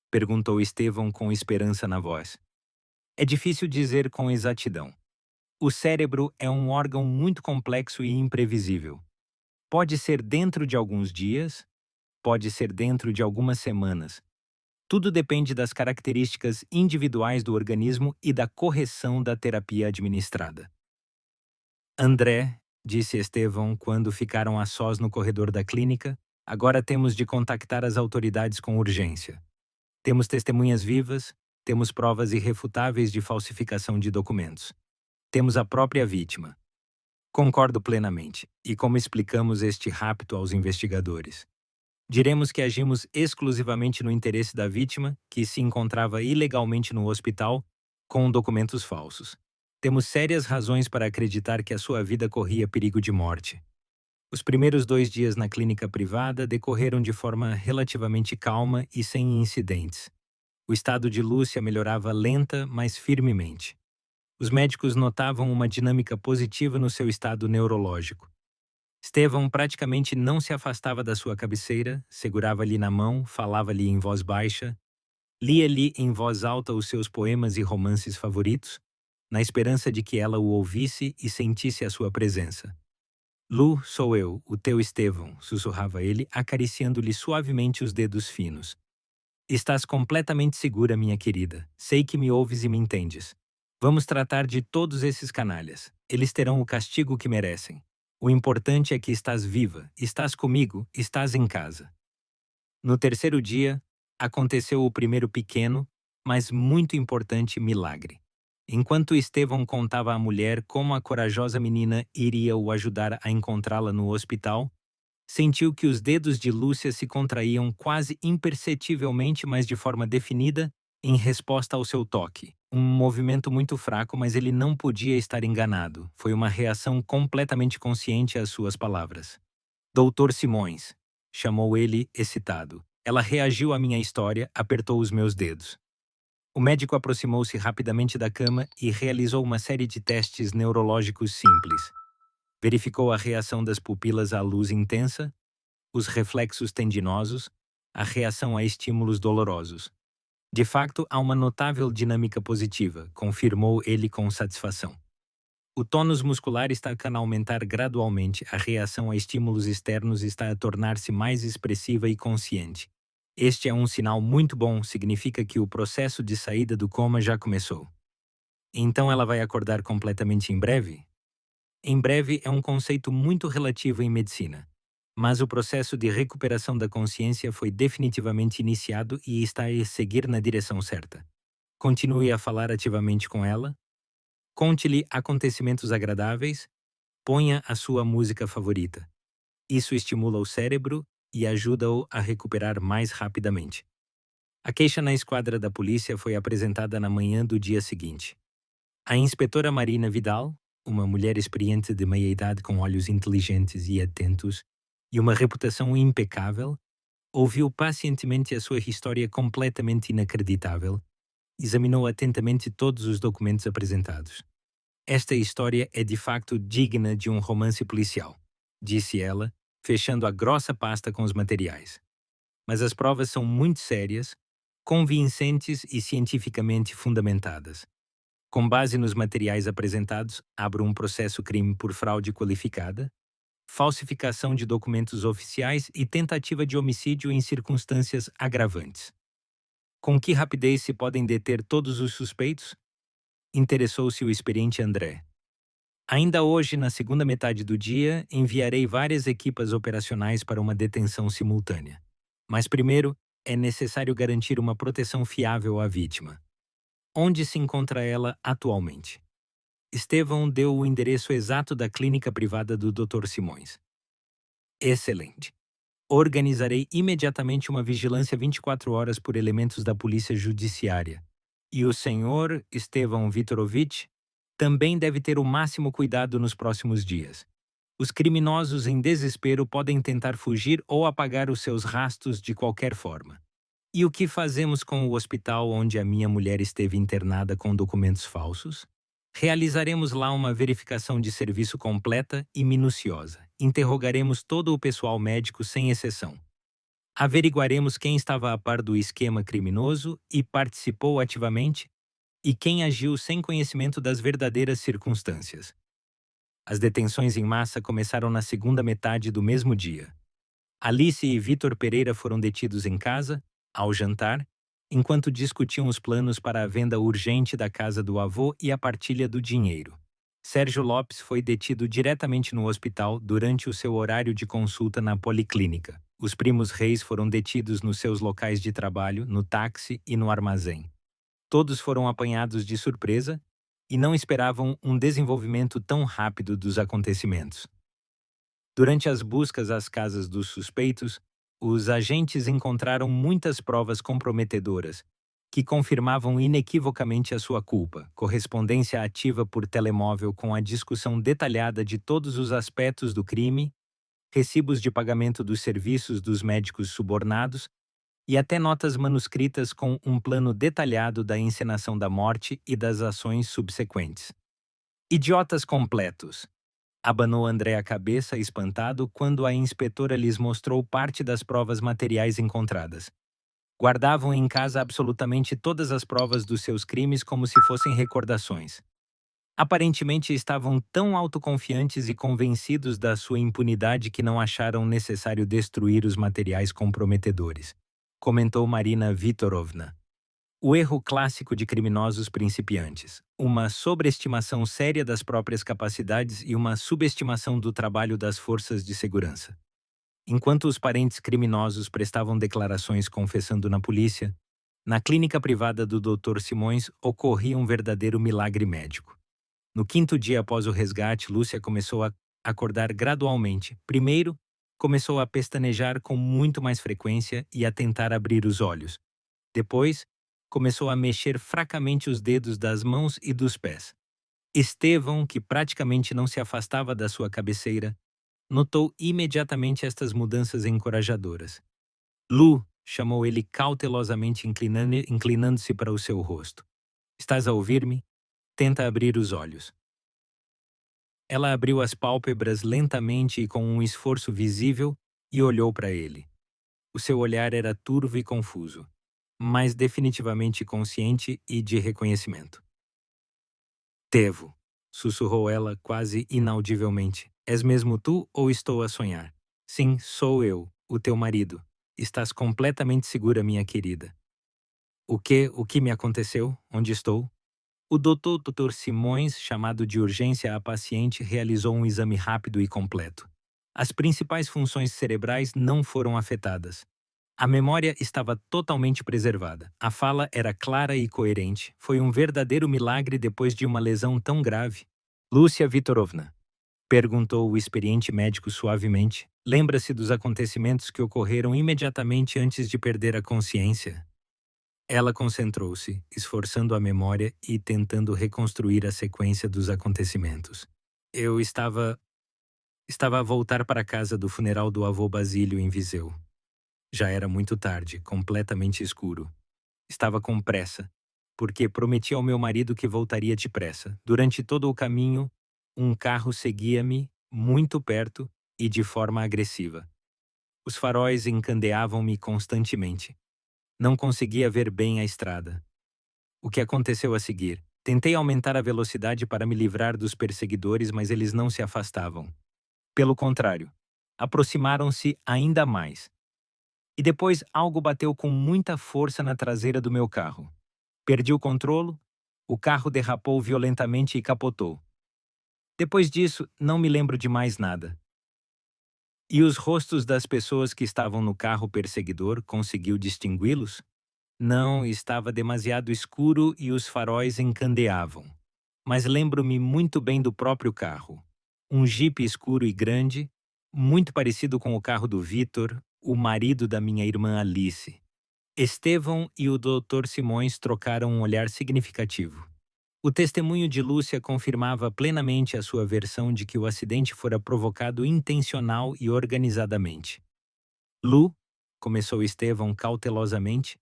Perguntou Estevão com esperança na voz. É difícil dizer com exatidão. O cérebro é um órgão muito complexo e imprevisível. Pode ser dentro de alguns dias, pode ser dentro de algumas semanas. Tudo depende das características individuais do organismo e da correção da terapia administrada. André, disse Estevão quando ficaram a sós no corredor da clínica, agora temos de contactar as autoridades com urgência. Temos testemunhas vivas, temos provas irrefutáveis de falsificação de documentos. Temos a própria vítima. Concordo plenamente. E como explicamos este rapto aos investigadores? Diremos que agimos exclusivamente no interesse da vítima, que se encontrava ilegalmente no hospital, com documentos falsos. Temos sérias razões para acreditar que a sua vida corria perigo de morte. Os primeiros 2 dias na clínica privada decorreram de forma relativamente calma e sem incidentes. O estado de Lúcia melhorava lenta, mas firmemente. Os médicos notavam uma dinâmica positiva no seu estado neurológico. Estevão praticamente não se afastava da sua cabeceira, segurava-lhe na mão, falava-lhe em voz baixa, lia-lhe em voz alta os seus poemas e romances favoritos, na esperança de que ela o ouvisse e sentisse a sua presença. Lu, sou eu, o teu Estevão, sussurrava ele, acariciando-lhe suavemente os dedos finos. Estás completamente segura, minha querida. Sei que me ouves e me entendes. Vamos tratar de todos esses canalhas. Eles terão o castigo que merecem. O importante é que estás viva, estás comigo, estás em casa. No terceiro dia, aconteceu o primeiro pequeno, mas muito importante milagre. Enquanto Estevão contava à mulher como a corajosa menina iria o ajudar a encontrá-la no hospital, sentiu que os dedos de Lúcia se contraíam quase imperceptivelmente, mas de forma definida, em resposta ao seu toque. Um movimento muito fraco, mas ele não podia estar enganado. Foi uma reação completamente consciente às suas palavras. Doutor Simões, chamou ele, excitado. Ela reagiu à minha história, apertou os meus dedos. O médico aproximou-se rapidamente da cama e realizou uma série de testes neurológicos simples. Verificou a reação das pupilas à luz intensa, os reflexos tendinosos, a reação a estímulos dolorosos. De facto, há uma notável dinâmica positiva, confirmou ele com satisfação. O tônus muscular está a aumentar gradualmente, a reação a estímulos externos está a tornar-se mais expressiva e consciente. Este é um sinal muito bom, significa que o processo de saída do coma já começou. Então ela vai acordar completamente em breve? Em breve é um conceito muito relativo em medicina. Mas o processo de recuperação da consciência foi definitivamente iniciado e está a seguir na direção certa. Continue a falar ativamente com ela. Conte-lhe acontecimentos agradáveis. Ponha a sua música favorita. Isso estimula o cérebro e ajuda-o a recuperar mais rapidamente. A queixa na esquadra da polícia foi apresentada na manhã do dia seguinte. A inspetora Marina Vidal, uma mulher experiente de meia-idade com olhos inteligentes e atentos e uma reputação impecável, ouviu pacientemente a sua história completamente inacreditável, examinou atentamente todos os documentos apresentados. Esta história é de facto digna de um romance policial, disse ela, fechando a grossa pasta com os materiais. Mas as provas são muito sérias, convincentes e cientificamente fundamentadas. Com base nos materiais apresentados, abro um processo crime por fraude qualificada, falsificação de documentos oficiais e tentativa de homicídio em circunstâncias agravantes. Com que rapidez se podem deter todos os suspeitos? Interessou-se o experiente André. Ainda hoje, na segunda metade do dia, enviarei várias equipas operacionais para uma detenção simultânea. Mas primeiro, é necessário garantir uma proteção fiável à vítima. Onde se encontra ela atualmente? Estevão deu o endereço exato da clínica privada do Dr. Simões. Excelente. Organizarei imediatamente uma vigilância 24 horas por elementos da polícia judiciária. E o senhor, Estevão Vitorovich, também deve ter o máximo cuidado nos próximos dias. Os criminosos em desespero podem tentar fugir ou apagar os seus rastros de qualquer forma. E o que fazemos com o hospital onde a minha mulher esteve internada com documentos falsos? Realizaremos lá uma verificação de serviço completa e minuciosa. Interrogaremos todo o pessoal médico sem exceção. Averiguaremos quem estava a par do esquema criminoso e participou ativamente e quem agiu sem conhecimento das verdadeiras circunstâncias. As detenções em massa começaram na segunda metade do mesmo dia. Alice e Vitor Pereira foram detidos em casa, ao jantar, enquanto discutiam os planos para a venda urgente da casa do avô e a partilha do dinheiro. Sérgio Lopes foi detido diretamente no hospital durante o seu horário de consulta na policlínica. Os primos Reis foram detidos nos seus locais de trabalho, no táxi e no armazém. Todos foram apanhados de surpresa e não esperavam um desenvolvimento tão rápido dos acontecimentos. Durante as buscas às casas dos suspeitos, os agentes encontraram muitas provas comprometedoras, que confirmavam inequivocamente a sua culpa, correspondência ativa por telemóvel com a discussão detalhada de todos os aspectos do crime, recibos de pagamento dos serviços dos médicos subornados e até notas manuscritas com um plano detalhado da encenação da morte e das ações subsequentes. Idiotas completos! Abanou André a cabeça, espantado, quando a inspetora lhes mostrou parte das provas materiais encontradas. Guardavam em casa absolutamente todas as provas dos seus crimes como se fossem recordações. Aparentemente estavam tão autoconfiantes e convencidos da sua impunidade que não acharam necessário destruir os materiais comprometedores, comentou Marina Vitorovna. O erro clássico de criminosos principiantes: uma sobreestimação séria das próprias capacidades e uma subestimação do trabalho das forças de segurança. Enquanto os parentes criminosos prestavam declarações confessando na polícia, na clínica privada do Dr. Simões ocorria um verdadeiro milagre médico. No quinto dia após o resgate, Lúcia começou a acordar gradualmente. Primeiro, começou a pestanejar com muito mais frequência e a tentar abrir os olhos. Depois, começou a mexer fracamente os dedos das mãos e dos pés. Estevão, que praticamente não se afastava da sua cabeceira, notou imediatamente estas mudanças encorajadoras. Lu, chamou ele cautelosamente inclinando-se para o seu rosto. Estás a ouvir-me? Tenta abrir os olhos. Ela abriu as pálpebras lentamente e com um esforço visível e olhou para ele. O seu olhar era turvo e confuso, mas definitivamente consciente e de reconhecimento. Tevo, sussurrou ela quase inaudivelmente. És mesmo tu ou estou a sonhar? Sim, sou eu, o teu marido. Estás completamente segura, minha querida. O que me aconteceu? Onde estou? O Dr. Simões, chamado de urgência à paciente, realizou um exame rápido e completo. As principais funções cerebrais não foram afetadas. A memória estava totalmente preservada. A fala era clara e coerente. Foi um verdadeiro milagre depois de uma lesão tão grave. Lúcia Vitorovna, perguntou o experiente médico suavemente, lembra-se dos acontecimentos que ocorreram imediatamente antes de perder a consciência? Ela concentrou-se, esforçando a memória e tentando reconstruir a sequência dos acontecimentos. Eu estava a voltar para a casa do funeral do avô Basílio em Viseu. Já era muito tarde, completamente escuro. Estava com pressa, porque prometi ao meu marido que voltaria depressa. Durante todo o caminho, um carro seguia-me, muito perto e de forma agressiva. Os faróis encandeavam-me constantemente. Não conseguia ver bem a estrada. O que aconteceu a seguir? Tentei aumentar a velocidade para me livrar dos perseguidores, mas eles não se afastavam. Pelo contrário, aproximaram-se ainda mais. E depois algo bateu com muita força na traseira do meu carro. Perdi o controle, o carro derrapou violentamente e capotou. Depois disso, não me lembro de mais nada. E os rostos das pessoas que estavam no carro perseguidor, conseguiu distingui-los? Não, estava demasiado escuro e os faróis encandeavam. Mas lembro-me muito bem do próprio carro. Um jipe escuro e grande, muito parecido com o carro do Vitor, o marido da minha irmã Alice. Estevão e o Dr. Simões trocaram um olhar significativo. O testemunho de Lúcia confirmava plenamente a sua versão de que o acidente fora provocado intencional e organizadamente. Lu, começou Estevão cautelosamente,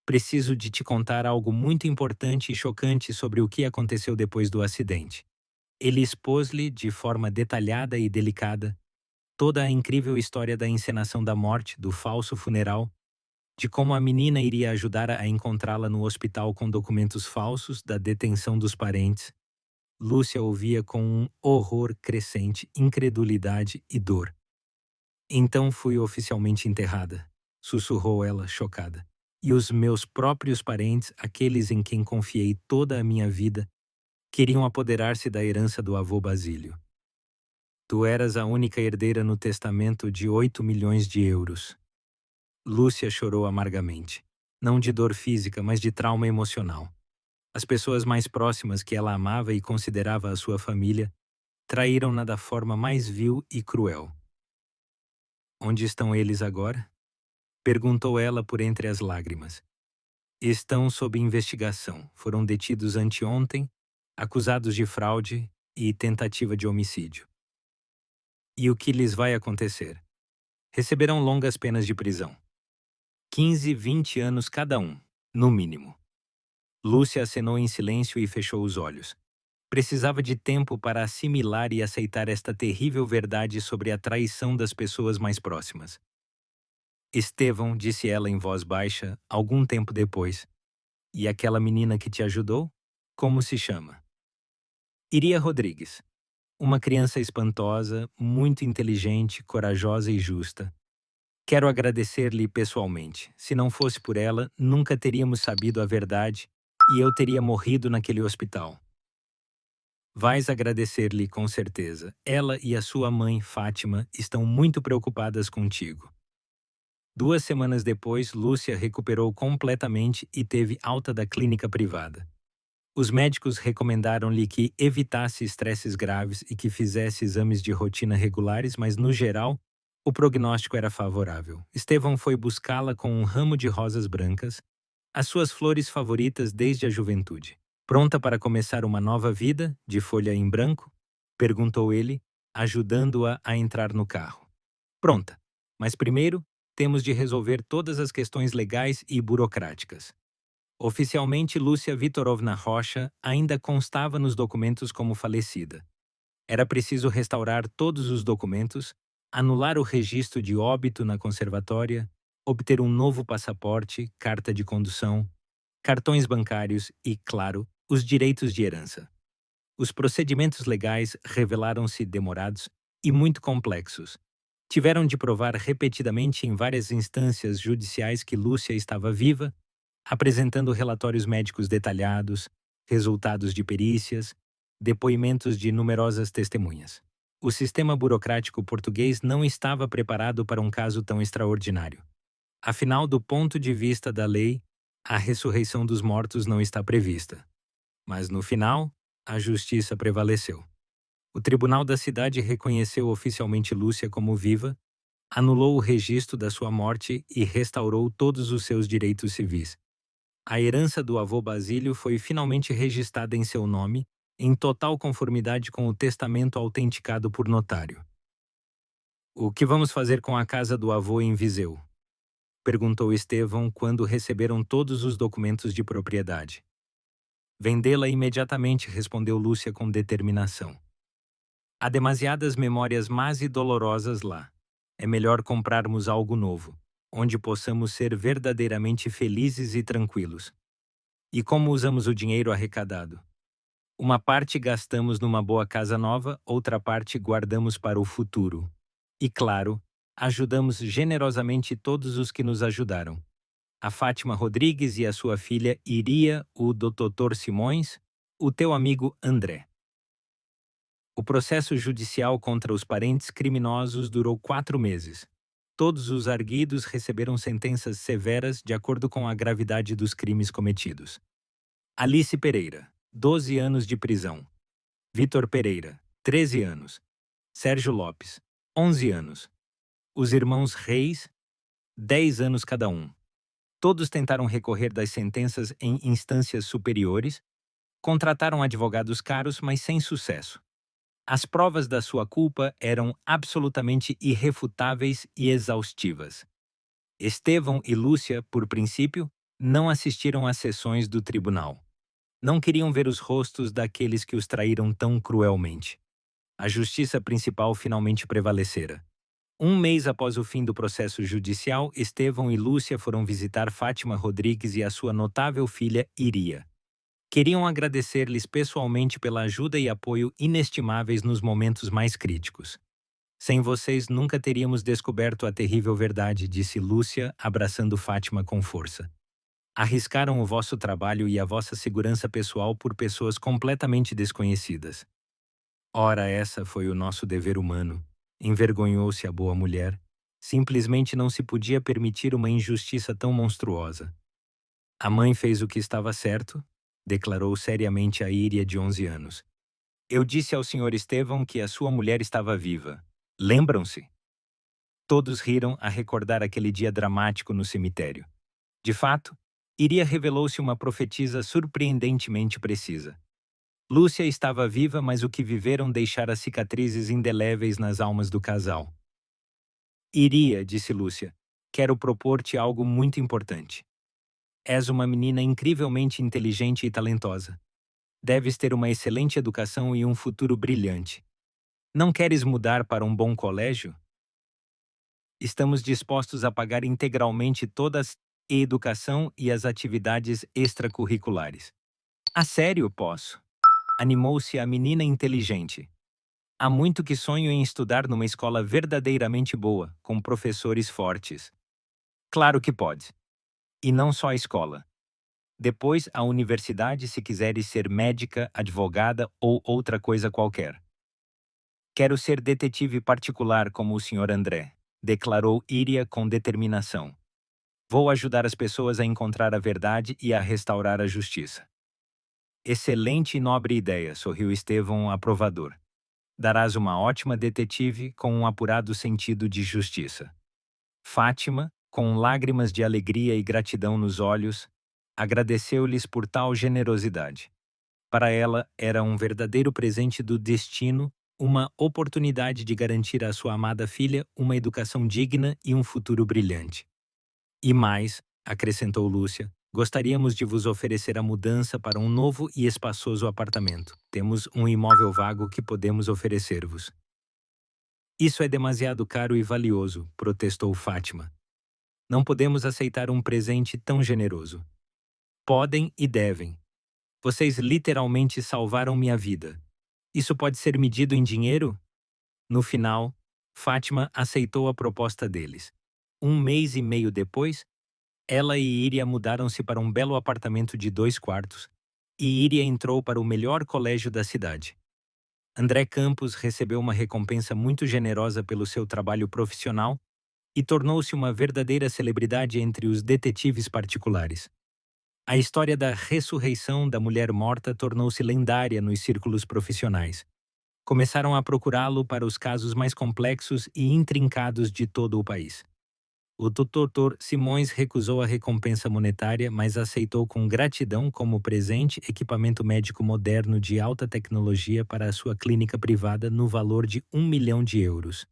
preciso de te contar algo muito importante e chocante sobre o que aconteceu depois do acidente. Ele expôs-lhe, de forma detalhada e delicada, toda a incrível história da encenação da morte, do falso funeral, de como a menina iria ajudar a encontrá-la no hospital com documentos falsos, da detenção dos parentes. Lúcia ouvia com um horror crescente, incredulidade e dor. Então fui oficialmente enterrada, sussurrou ela, chocada. E os meus próprios parentes, aqueles em quem confiei toda a minha vida, queriam apoderar-se da herança do avô Basílio. Tu eras a única herdeira no testamento de 8 milhões de euros. Lúcia chorou amargamente. Não de dor física, mas de trauma emocional. As pessoas mais próximas que ela amava e considerava a sua família traíram-na da forma mais vil e cruel. Onde estão eles agora? Perguntou ela por entre as lágrimas. Estão sob investigação. Foram detidos anteontem, acusados de fraude e tentativa de homicídio. E o que lhes vai acontecer? Receberão longas penas de prisão. 15, 20 anos cada um, no mínimo. Lúcia acenou em silêncio e fechou os olhos. Precisava de tempo para assimilar e aceitar esta terrível verdade sobre a traição das pessoas mais próximas. Estevão, disse ela em voz baixa, algum tempo depois. E aquela menina que te ajudou? Como se chama? Iria Rodrigues. Uma criança espantosa, muito inteligente, corajosa e justa. Quero agradecer-lhe pessoalmente. Se não fosse por ela, nunca teríamos sabido a verdade e eu teria morrido naquele hospital. Vais agradecer-lhe com certeza. Ela e a sua mãe, Fátima, estão muito preocupadas contigo. 2 semanas depois, Lúcia recuperou completamente e teve alta da clínica privada. Os médicos recomendaram-lhe que evitasse estresses graves e que fizesse exames de rotina regulares, mas, no geral, o prognóstico era favorável. Estevão foi buscá-la com um ramo de rosas brancas, as suas flores favoritas desde a juventude. Pronta para começar uma nova vida, de folha em branco? Perguntou ele, ajudando-a a entrar no carro. Pronta. Mas primeiro, temos de resolver todas as questões legais e burocráticas. Oficialmente, Lúcia Vitorovna Rocha ainda constava nos documentos como falecida. Era preciso restaurar todos os documentos, anular o registro de óbito na conservatória, obter um novo passaporte, carta de condução, cartões bancários e, claro, os direitos de herança. Os procedimentos legais revelaram-se demorados e muito complexos. Tiveram de provar repetidamente em várias instâncias judiciais que Lúcia estava viva, apresentando relatórios médicos detalhados, resultados de perícias, depoimentos de numerosas testemunhas. O sistema burocrático português não estava preparado para um caso tão extraordinário. Afinal, do ponto de vista da lei, a ressurreição dos mortos não está prevista. Mas, no final, a justiça prevaleceu. O tribunal da cidade reconheceu oficialmente Lúcia como viva, anulou o registro da sua morte e restaurou todos os seus direitos civis. A herança do avô Basílio foi finalmente registrada em seu nome, em total conformidade com o testamento autenticado por notário. O que vamos fazer com a casa do avô em Viseu? Perguntou Estevão quando receberam todos os documentos de propriedade. Vendê-la imediatamente, respondeu Lúcia com determinação. Há demasiadas memórias más e dolorosas lá. É melhor comprarmos algo novo, onde possamos ser verdadeiramente felizes e tranquilos. E como usamos o dinheiro arrecadado? Uma parte gastamos numa boa casa nova, outra parte guardamos para o futuro. E, claro, ajudamos generosamente todos os que nos ajudaram. A Fátima Rodrigues e a sua filha Iria, o Dr. Simões, o teu amigo André. O processo judicial contra os parentes criminosos durou 4 meses. Todos os arguidos receberam sentenças severas de acordo com a gravidade dos crimes cometidos. Alice Pereira, 12 anos de prisão. Vitor Pereira, 13 anos. Sérgio Lopes, 11 anos. Os irmãos Reis, 10 anos cada um. Todos tentaram recorrer das sentenças em instâncias superiores, contrataram advogados caros, mas sem sucesso. As provas da sua culpa eram absolutamente irrefutáveis e exaustivas. Estevão e Lúcia, por princípio, não assistiram às sessões do tribunal. Não queriam ver os rostos daqueles que os traíram tão cruelmente. A justiça principal finalmente prevalecera. 1 mês após o fim do processo judicial, Estevão e Lúcia foram visitar Fátima Rodrigues e a sua notável filha Iria. Queriam agradecer-lhes pessoalmente pela ajuda e apoio inestimáveis nos momentos mais críticos. Sem vocês nunca teríamos descoberto a terrível verdade, disse Lúcia, abraçando Fátima com força. Arriscaram o vosso trabalho e a vossa segurança pessoal por pessoas completamente desconhecidas. Ora, essa foi o nosso dever humano. Envergonhou-se a boa mulher. Simplesmente não se podia permitir uma injustiça tão monstruosa. A mãe fez o que estava certo, declarou seriamente a Íria de 11 anos. Eu disse ao Sr. Estevão que a sua mulher estava viva. Lembram-se? Todos riram a recordar aquele dia dramático no cemitério. De fato, Iria revelou-se uma profetisa surpreendentemente precisa. Lúcia estava viva, mas o que viveram deixara cicatrizes indeléveis nas almas do casal. Iria, disse Lúcia, quero propor-te algo muito importante. És uma menina incrivelmente inteligente e talentosa. Deves ter uma excelente educação e um futuro brilhante. Não queres mudar para um bom colégio? Estamos dispostos a pagar integralmente toda a educação e as atividades extracurriculares. A sério, posso? Animou-se a menina inteligente. Há muito que sonho em estudar numa escola verdadeiramente boa, com professores fortes. Claro que pode. E não só a escola. Depois, a universidade se quiseres ser médica, advogada ou outra coisa qualquer. Quero ser detetive particular como o Sr. André, declarou Iria com determinação. Vou ajudar as pessoas a encontrar a verdade e a restaurar a justiça. Excelente e nobre ideia, sorriu Estevão aprovador. Darás uma ótima detetive com um apurado sentido de justiça. Fátima, com lágrimas de alegria e gratidão nos olhos, agradeceu-lhes por tal generosidade. Para ela, era um verdadeiro presente do destino, uma oportunidade de garantir à sua amada filha uma educação digna e um futuro brilhante. E mais, acrescentou Lúcia, gostaríamos de vos oferecer a mudança para um novo e espaçoso apartamento. Temos um imóvel vago que podemos oferecer-vos. Isso é demasiado caro e valioso, protestou Fátima. Não podemos aceitar um presente tão generoso. Podem e devem. Vocês literalmente salvaram minha vida. Isso pode ser medido em dinheiro? No final, Fátima aceitou a proposta deles. Um mês e meio depois, ela e Iria mudaram-se para um belo apartamento de 2 quartos, e Iria entrou para o melhor colégio da cidade. André Campos recebeu uma recompensa muito generosa pelo seu trabalho profissional e tornou-se uma verdadeira celebridade entre os detetives particulares. A história da ressurreição da mulher morta tornou-se lendária nos círculos profissionais. Começaram a procurá-lo para os casos mais complexos e intrincados de todo o país. O Dr. Simões recusou a recompensa monetária, mas aceitou com gratidão como presente equipamento médico moderno de alta tecnologia para a sua clínica privada no valor de 1 milhão de euros.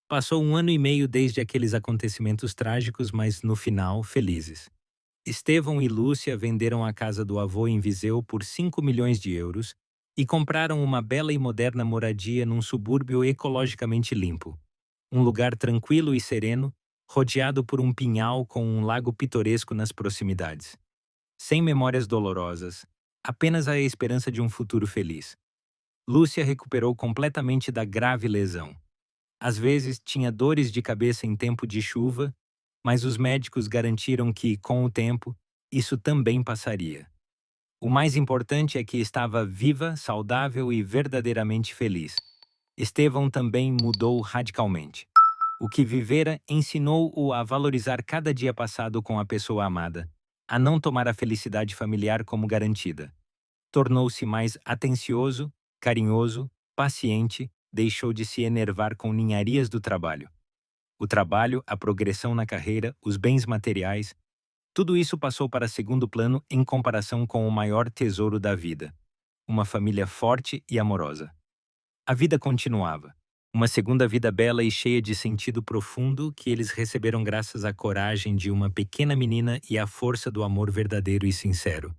Passou 1 ano e meio desde aqueles acontecimentos trágicos, mas no final, felizes. Estevão e Lúcia venderam a casa do avô em Viseu por 5 milhões de euros e compraram uma bela e moderna moradia num subúrbio ecologicamente limpo. Um lugar tranquilo e sereno, rodeado por um pinhal com um lago pitoresco nas proximidades. Sem memórias dolorosas, apenas a esperança de um futuro feliz. Lúcia recuperou completamente da grave lesão. Às vezes tinha dores de cabeça em tempo de chuva, mas os médicos garantiram que, com o tempo, isso também passaria. O mais importante é que estava viva, saudável e verdadeiramente feliz. Estevão também mudou radicalmente. O que vivera ensinou-o a valorizar cada dia passado com a pessoa amada, a não tomar a felicidade familiar como garantida. Tornou-se mais atencioso, carinhoso, paciente, deixou de se enervar com ninharias do trabalho. O trabalho, a progressão na carreira, os bens materiais, tudo isso passou para segundo plano em comparação com o maior tesouro da vida: uma família forte e amorosa. A vida continuava. Uma segunda vida bela e cheia de sentido profundo que eles receberam graças à coragem de uma pequena menina e à força do amor verdadeiro e sincero.